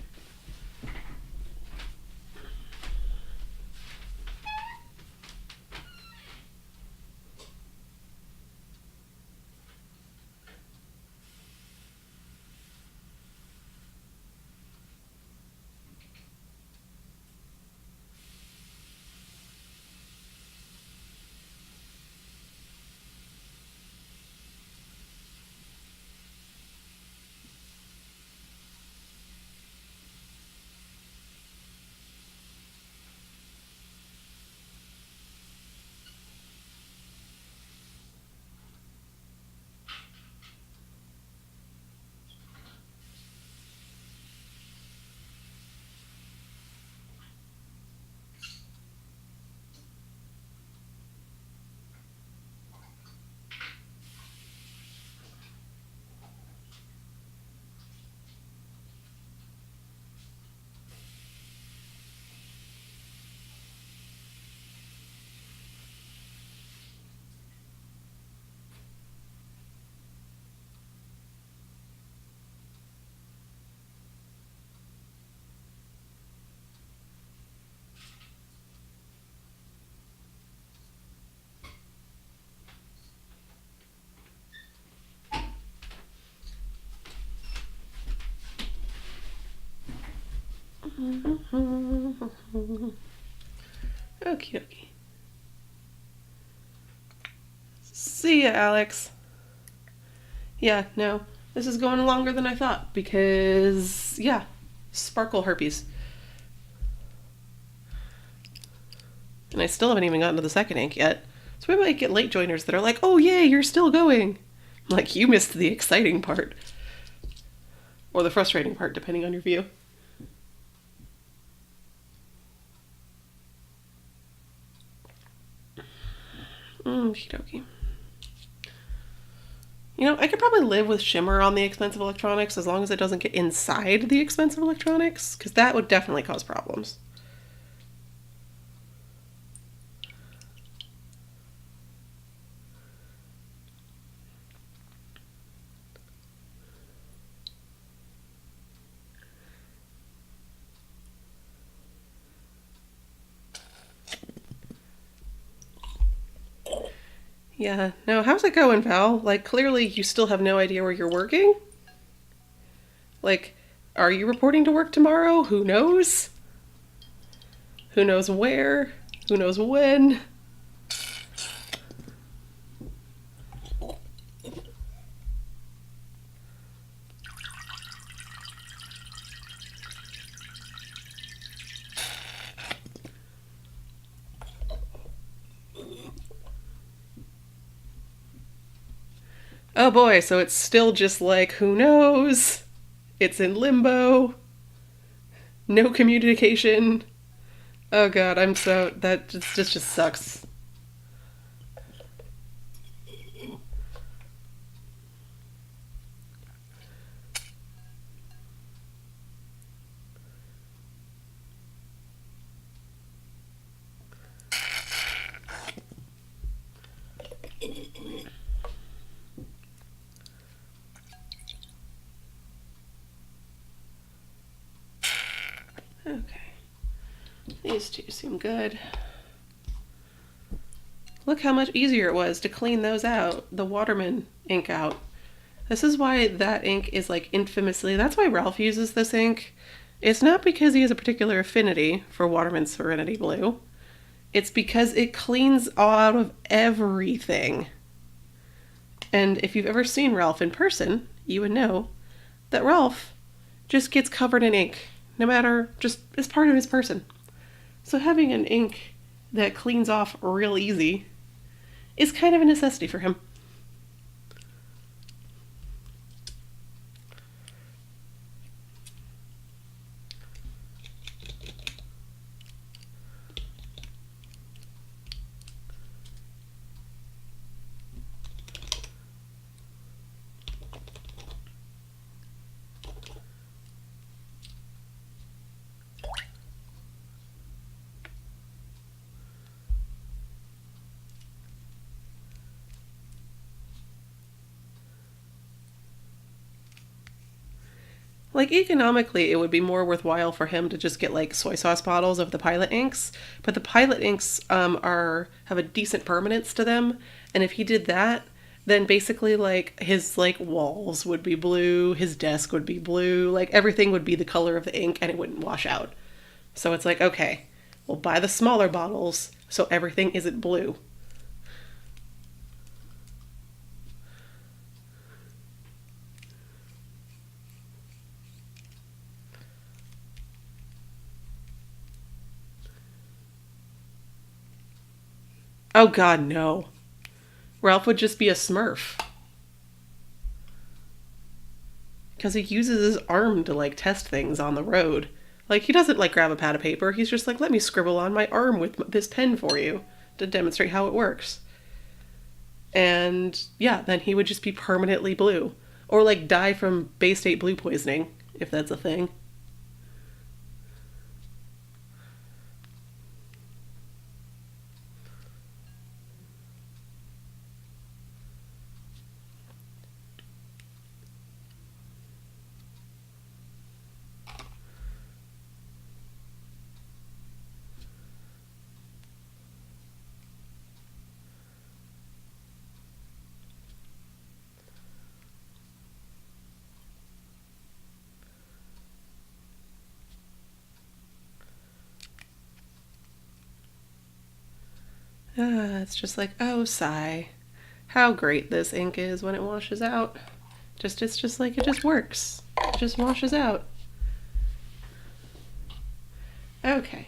Okie dokie. See ya, Alex. Yeah, no, this is going longer than I thought because, yeah, sparkle herpes. And I still haven't even gotten to the second ink yet. So we might get late joiners that are like, oh, yay, you're still going. I'm like, you missed the exciting part. Or the frustrating part, depending on your view. Okie dokie. You know, I could probably live with shimmer on the expensive electronics as long as it doesn't get inside the expensive electronics, because that would definitely cause problems. Yeah, no, how's it going, Val? Like, clearly you still have no idea where you're working? Like, are you reporting to work tomorrow? Who knows? Who knows where? Who knows when? Oh boy, so it's still just like, who knows? It's in limbo. No communication. Oh god, I'm so... That just sucks. Okay. These two seem good. Look how much easier it was to clean those out, the Waterman ink out. This is why that ink is like infamously, that's why Ralph uses this ink. It's not because he has a particular affinity for Waterman Serenity Blue. It's because it cleans out of everything. And if you've ever seen Ralph in person, you would know that Ralph just gets covered in ink, no matter, just as part of his person. So having an ink that cleans off real easy is kind of a necessity for him. Like, economically, it would be more worthwhile for him to just get, like, soy sauce bottles of the Pilot inks. But the Pilot inks have a decent permanence to them. And if he did that, then basically, like, his, like, walls would be blue, his desk would be blue, like, everything would be the color of the ink and it wouldn't wash out. So it's like, okay, we'll buy the smaller bottles so everything isn't blue. Oh god, no. Ralph would just be a Smurf. Because he uses his arm to, like, test things on the road. Like, he doesn't, like, grab a pad of paper. He's just like, let me scribble on my arm with this pen for you to demonstrate how it works. And, yeah, then he would just be permanently blue. Or, like, die from Bay State blue poisoning, if that's a thing. It's just like, oh, sigh. How great this ink is when it washes out. It's just like, it just works. It just washes out. Okay.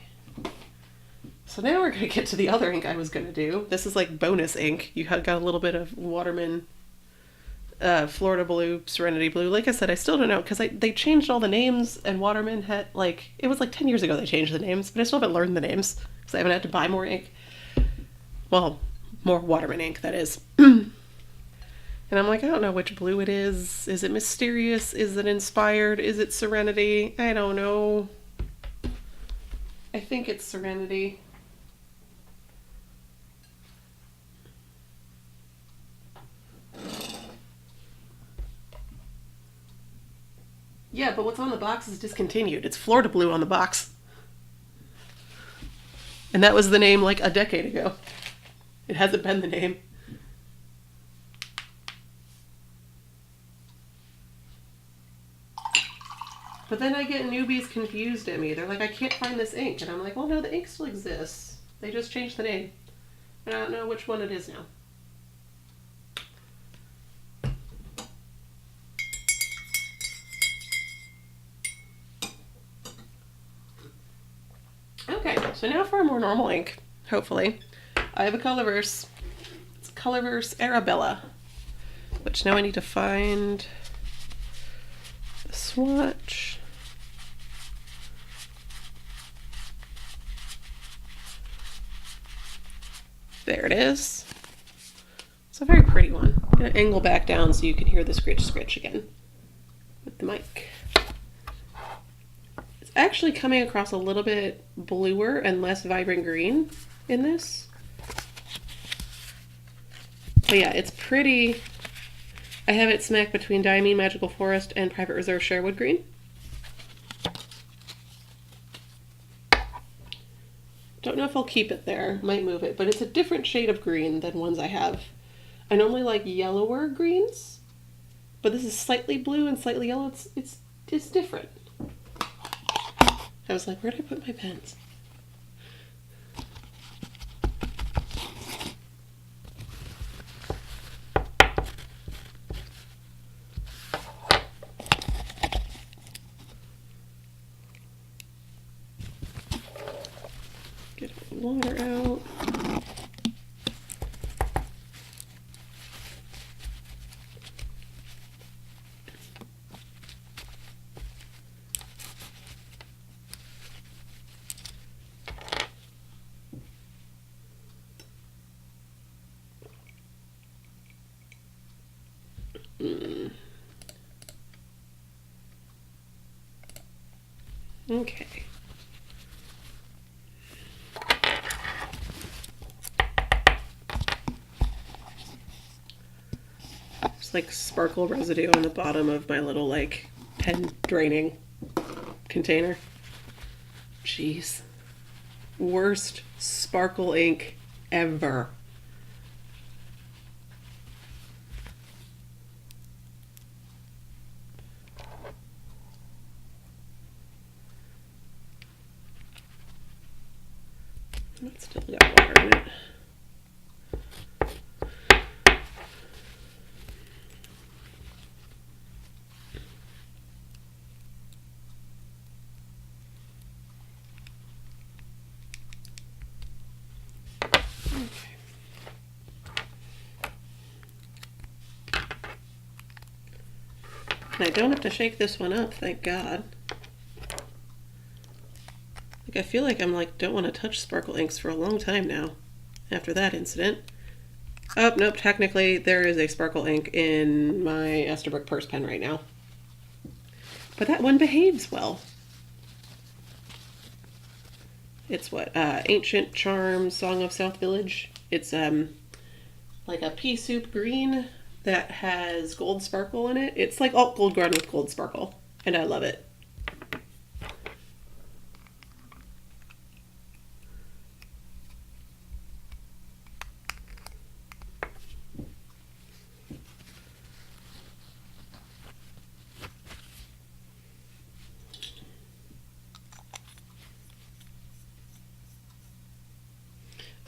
So now we're going to get to the other ink I was going to do. This is like bonus ink. You got a little bit of Waterman, Florida Blue, Serenity Blue. Like I said, I still don't know, because they changed all the names, and Waterman had, like, it was like 10 years ago they changed the names, but I still haven't learned the names, because I haven't had to buy more ink. Well, more Waterman ink, that is. And I'm like, I don't know which blue it is. Is it mysterious? Is it inspired? Is it Serenity? I don't know. I think it's Serenity. Yeah, but what's on the box is discontinued. It's Florida Blue on the box. And that was the name like a decade ago. It hasn't been the name. But then I get newbies confused at me. They're like, I can't find this ink. And I'm like, well, no, the ink still exists. They just changed the name. And I don't know which one it is now. Okay, so now for a more normal ink, hopefully. I have a Colorverse. It's Colorverse Arabella, which now I need to find the swatch. There it is. It's a very pretty one. I'm going to angle back down so you can hear the scritch scritch again with the mic. It's actually coming across a little bit bluer and less vibrant green in this. But yeah, it's pretty. I have it smack between Diamine Magical Forest and Private Reserve Sherwood Green. Don't know if I'll keep it there. Might move it, but it's a different shade of green than ones I have. I normally like yellower greens, but this is slightly blue and slightly yellow. It's different. I was like, where did I put my pens? Get water out. Okay. There's like sparkle residue on the bottom of my little like pen draining container. Jeez. Worst sparkle ink ever. It's still got water in it. And I don't have to shake this one up, thank God. Like, I feel like I'm like, don't want to touch sparkle inks for a long time now after that incident. Oh, nope, technically there is a sparkle ink in my Esterbrook purse pen right now. But that one behaves well. It's what, Ancient Charm Song of South Village. It's like a pea soup green that has gold sparkle in it. It's like alt gold ground with gold sparkle, and I love it.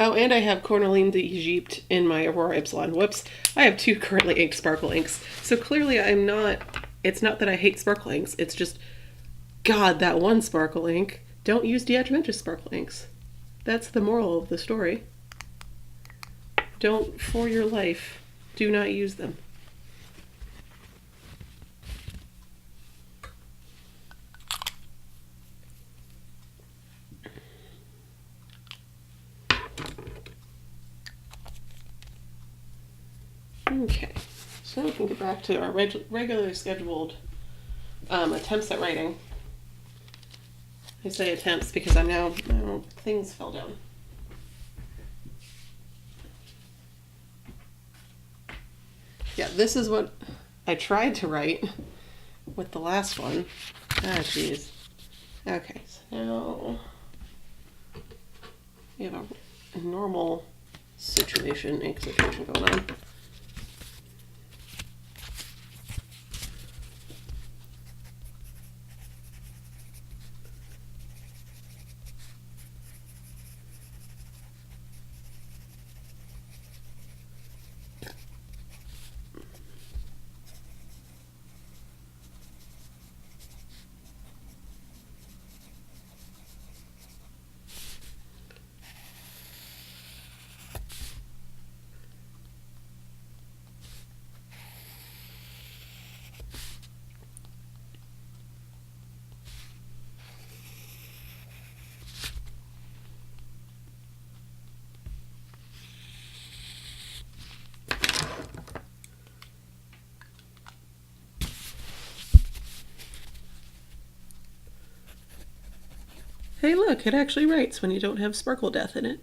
Oh, and I have Cornaline d'Egypte in my Aurora Epsilon. Whoops. I have 2 currently inked sparkle inks. So clearly I'm not, it's not that I hate sparkle inks. It's just, God, that one sparkle ink. Don't use the Atramentis sparkle inks. That's the moral of the story. Don't, for your life, do not use them. Okay, so we can get back to our regularly scheduled attempts at writing. I say attempts because I'm now, things fell down. Yeah, this is what I tried to write with the last one. Ah, jeez. Okay, so now we have a normal situation, ink situation going on. Hey look, it actually writes when you don't have sparkle death in it.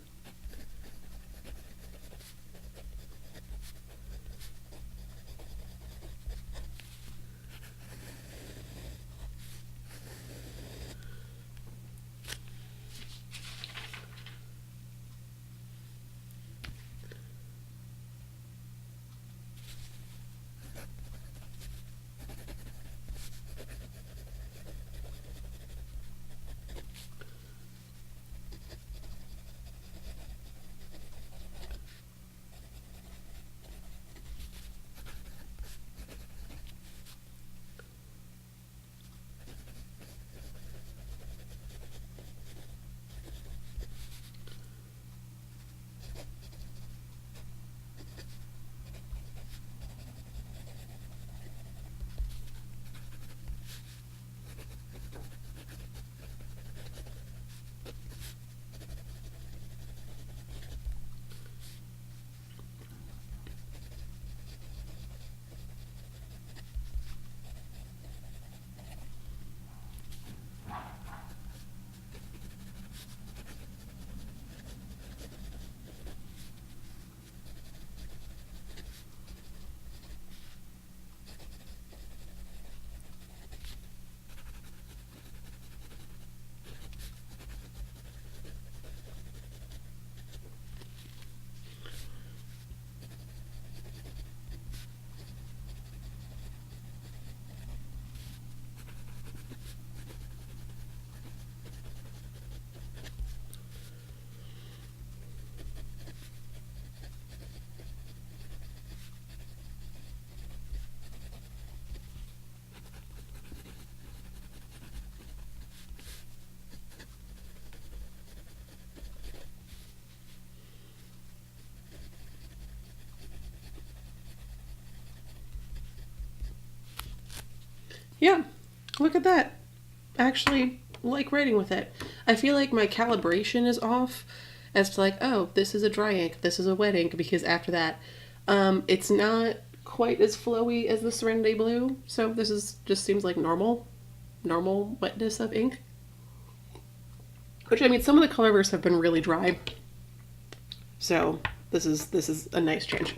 Yeah, look at that. Actually, like writing with it. I feel like my calibration is off as to like, oh, this is a dry ink, this is a wet ink, because after that, it's not quite as flowy as the Serenity Blue. So this is just seems like normal wetness of ink. Which I mean, some of the Colorverse have been really dry, so this is a nice change.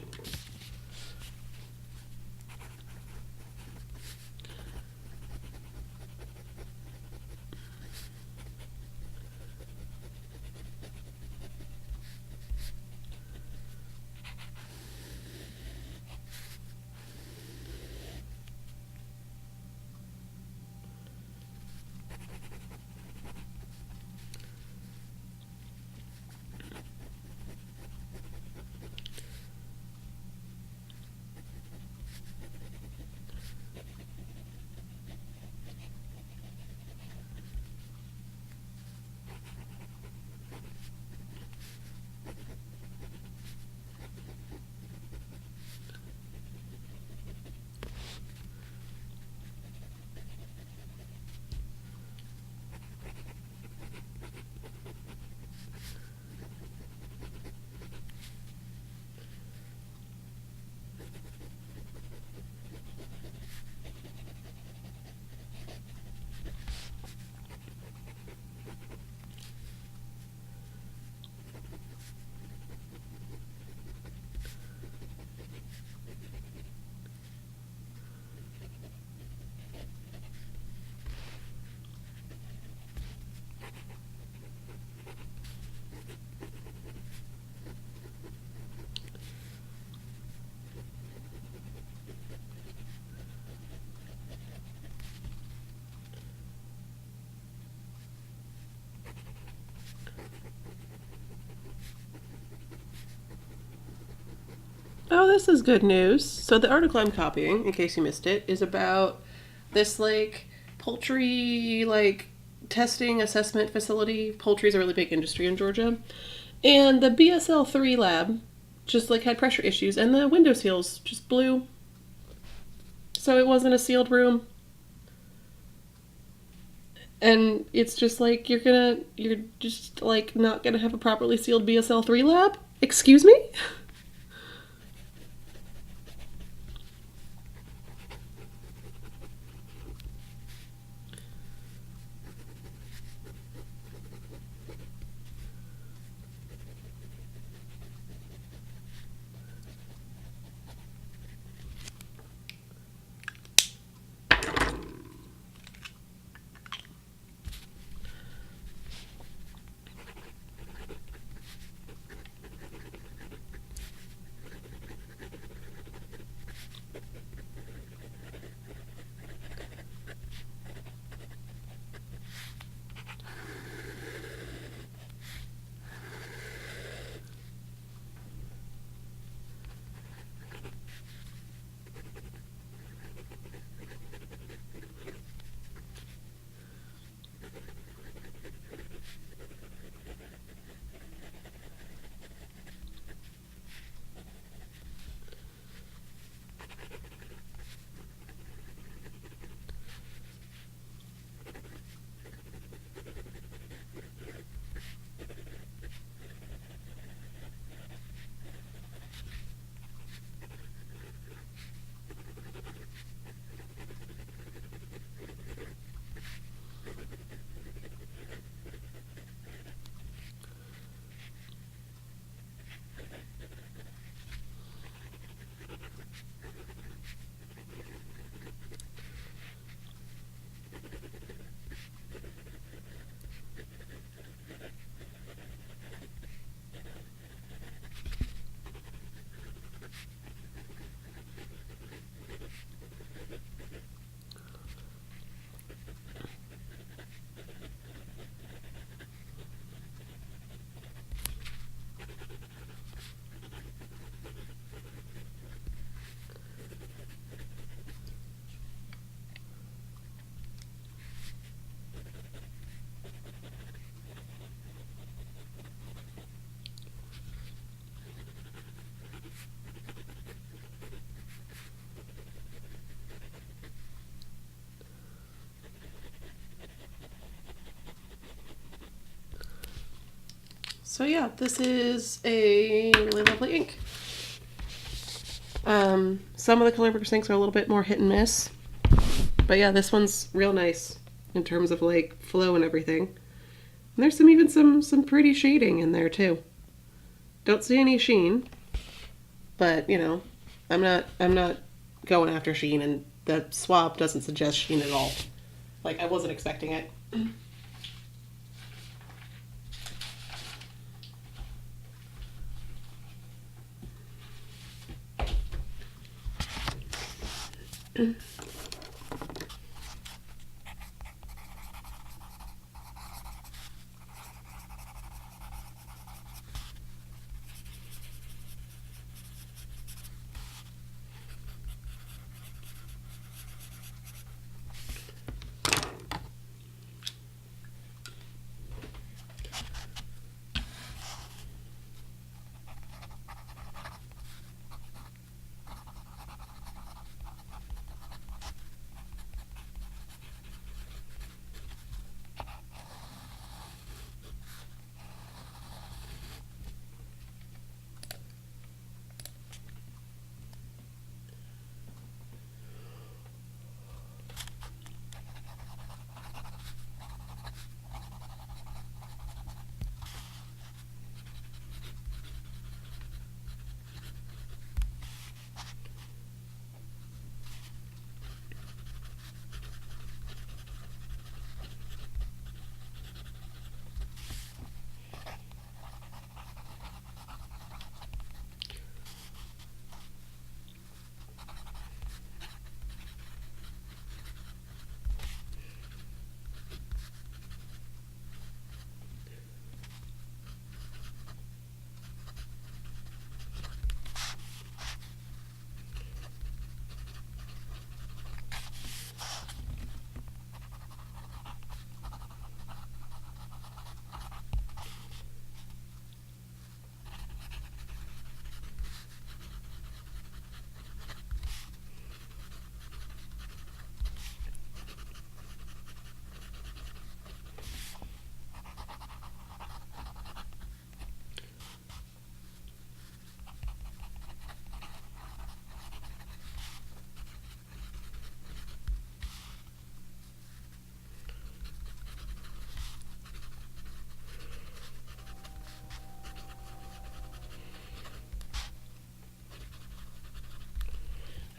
Oh, this is good news. So the article I'm copying, in case you missed it, is about this like poultry like testing assessment facility. Poultry is a really big industry in Georgia. And the BSL-3 lab just like had pressure issues and the window seals just blew. So it wasn't a sealed room. And it's just like you're just like not gonna have a properly sealed BSL-3 lab? Excuse me? So yeah, this is a really lovely ink. Some of the Colorverse inks are a little bit more hit and miss. But yeah, this one's real nice in terms of like flow and everything. And there's even some pretty shading in there too. Don't see any sheen, but you know, I'm not going after sheen, and the swab doesn't suggest sheen at all. Like I wasn't expecting it.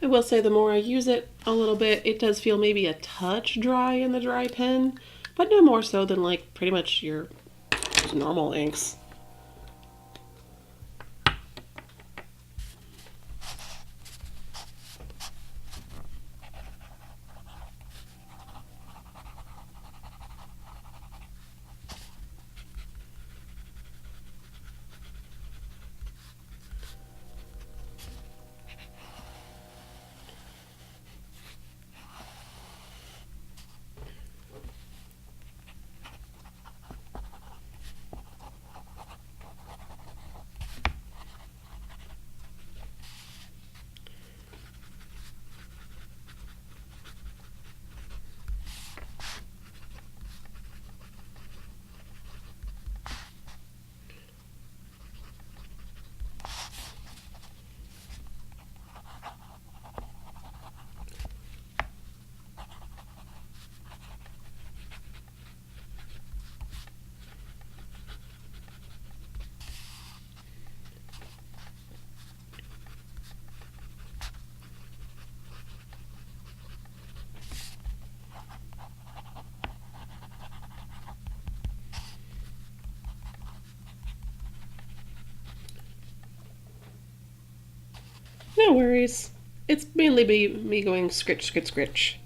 I will say the more I use it a little bit, it does feel maybe a touch dry in the dry pen, but no more so than like pretty much your normal inks. No worries. It's mainly me going scritch, scritch, scritch.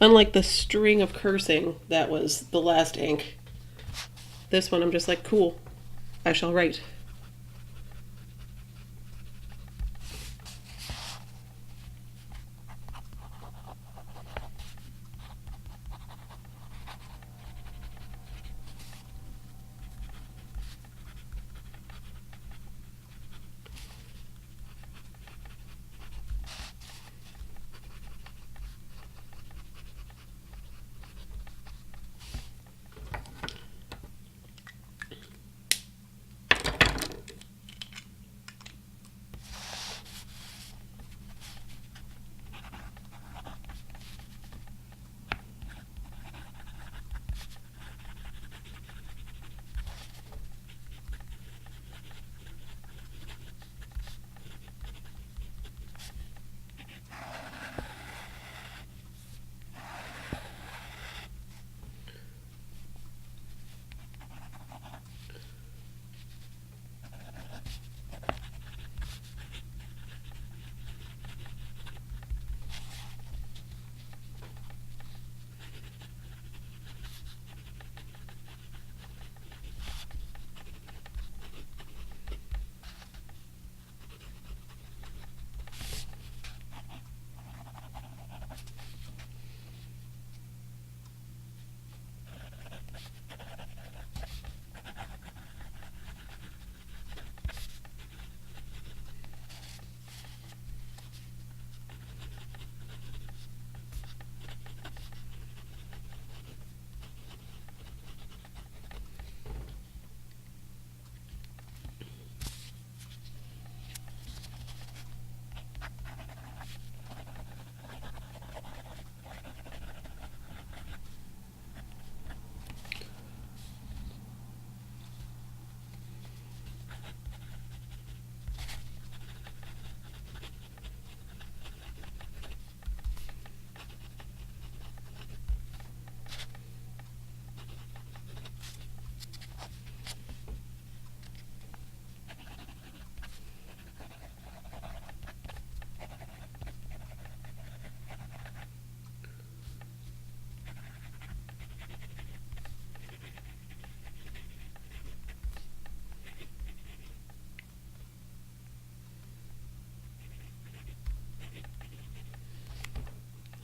Unlike the string of cursing that was the last ink, this one I'm just like, cool, I shall write.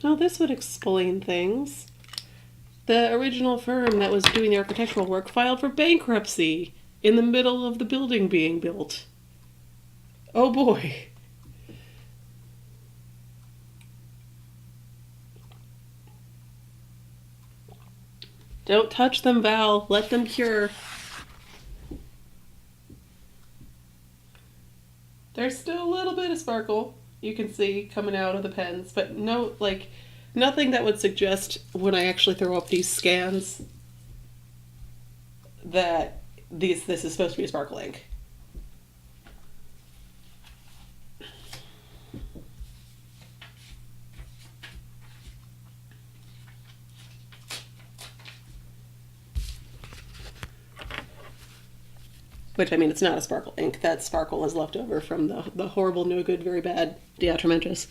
Oh, this would explain things. The original firm that was doing the architectural work filed for bankruptcy in the middle of the building being built. Oh boy. Don't touch them, Val. Let them cure. There's still a little bit of sparkle you can see coming out of the pens, but no, like, nothing that would suggest when I actually throw up these scans that this is supposed to be a sparkle ink. Which, I mean, it's not a sparkle ink. That sparkle is left over from the horrible, no good, very bad Atramentis.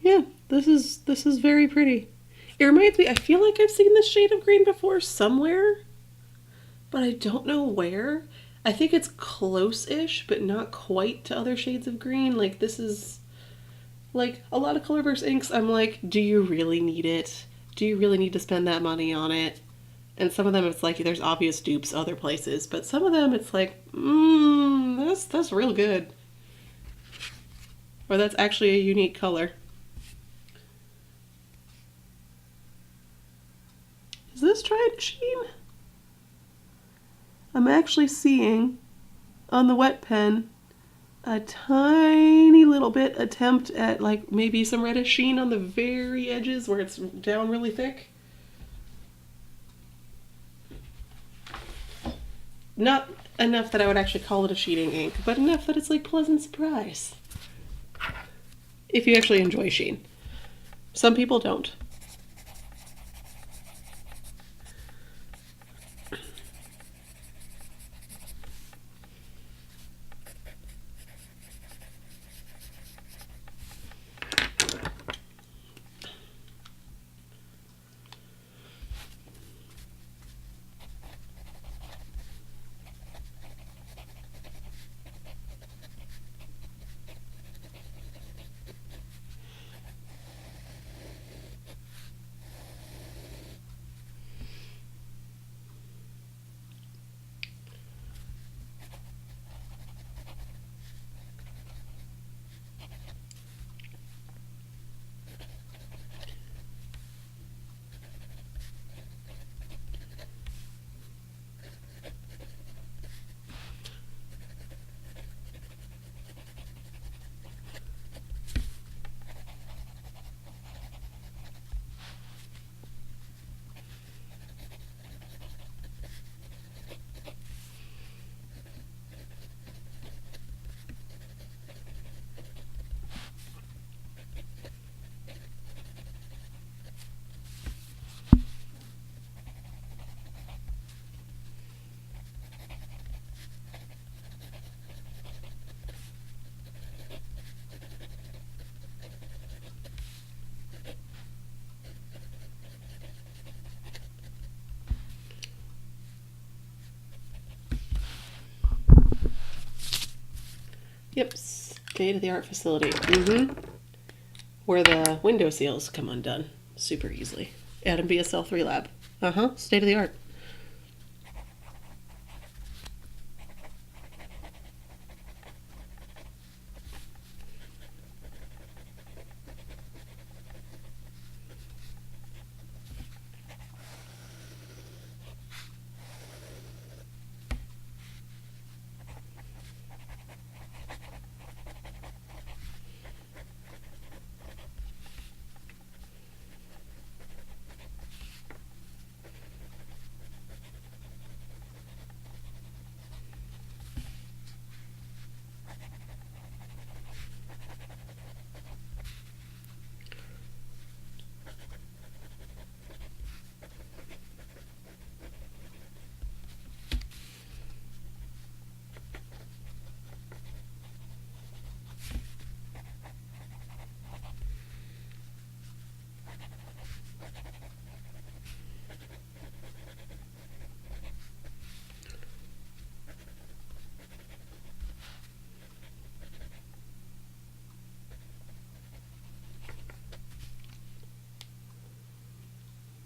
Yeah, this is very pretty. It reminds me, I feel like I've seen this shade of green before somewhere, but I don't know where. I think it's close-ish, but not quite to other shades of green. Like, this is, like, a lot of Colorverse inks, I'm like, do you really need it? Do you really need to spend that money on it? And some of them, it's like, there's obvious dupes other places, but some of them, it's like, that's real good. Or that's actually a unique color. Is this trying to sheen? I'm actually seeing on the wet pen a tiny little bit attempt at like maybe some reddish sheen on the very edges where it's down really thick. Not enough that I would actually call it a sheening ink, but enough that it's like pleasant surprise. If you actually enjoy sheen. Some people don't. Yep, state-of-the-art facility. Where the window seals come undone super easily. Atom BSL 3 lab. State-of-the-art.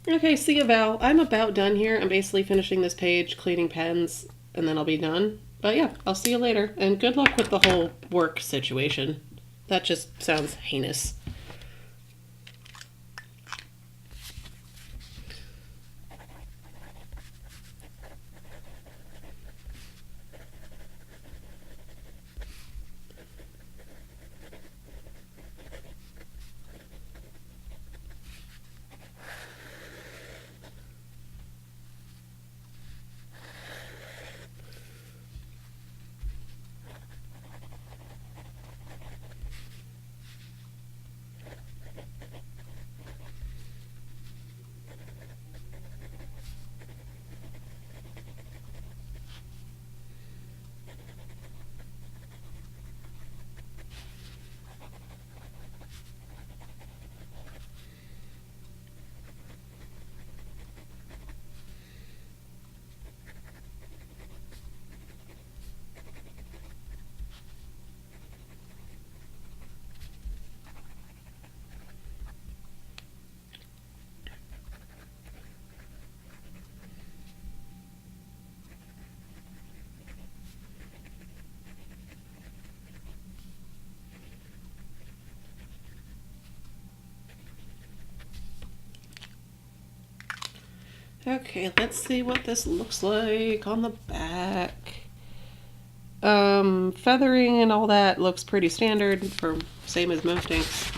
Okay, see you, Val. I'm about done here. I'm basically finishing this page, cleaning pens, and then I'll be done. But yeah, I'll see you later. And good luck with the whole work situation. That just sounds heinous. Okay, let's see what this looks like on the back. Feathering and all that looks pretty standard, for same as most inks.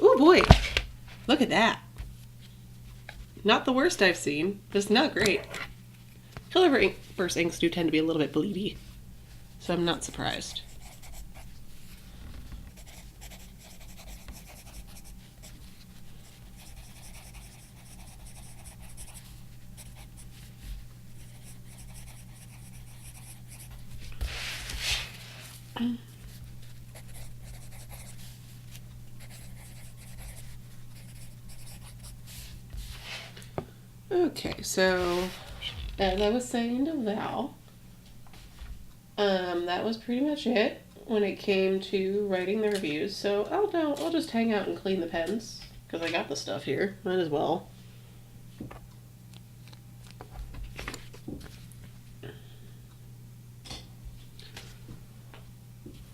Oh boy, look at that. Not the worst I've seen, just not great. Colorverse inks do tend to be a little bit bleedy, so I'm not surprised. Okay, so as I was saying to Val, that was pretty much it when it came to writing the reviews. So I'll just hang out and clean the pens because I got the stuff here. Might as well.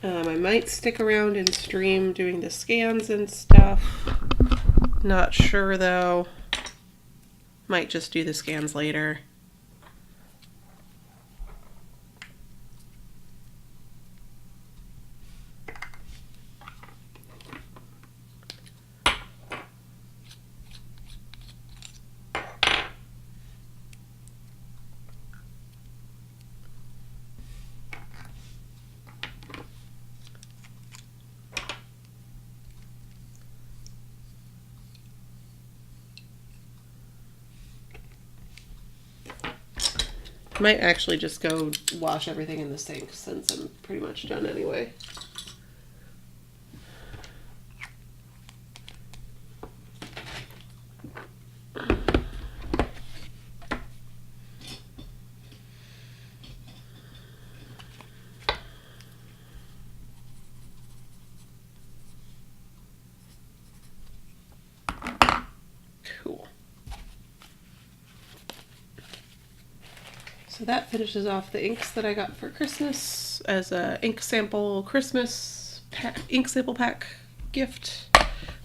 I might stick around and stream doing the scans and stuff. Not sure though. Might just do the scans later. Might actually just go wash everything in the sink since I'm pretty much done anyway. So that finishes off the inks that I got for Christmas as a ink sample Christmas ink sample pack gift,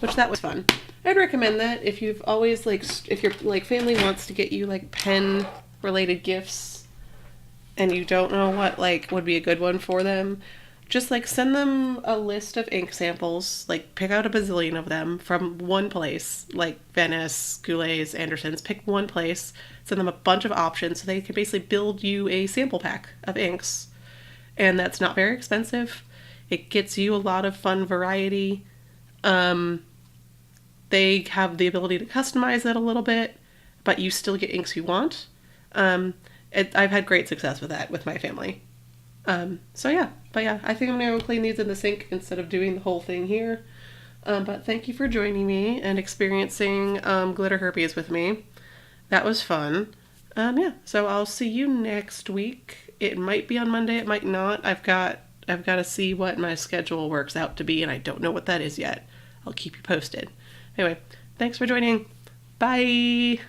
which that was fun. I'd recommend that if you've always if your family wants to get you pen related gifts and you don't know what would be a good one for them, just send them a list of ink samples, pick out a bazillion of them from one place, like Venice, Goulet's, Anderson's. Pick one place, send them a bunch of options so they can basically build you a sample pack of inks. And that's not very expensive. It gets you a lot of fun variety. They have the ability to customize it a little bit, but you still get inks you want. I've had great success with that with my family. So yeah, I think I'm going to clean these in the sink instead of doing the whole thing here. But thank you for joining me and experiencing glitter herpes with me. That was fun. Yeah, so I'll see you next week. It might be on Monday, it might not. I've got to see what my schedule works out to be, and I don't know what that is yet. I'll keep you posted. Anyway, thanks for joining. Bye!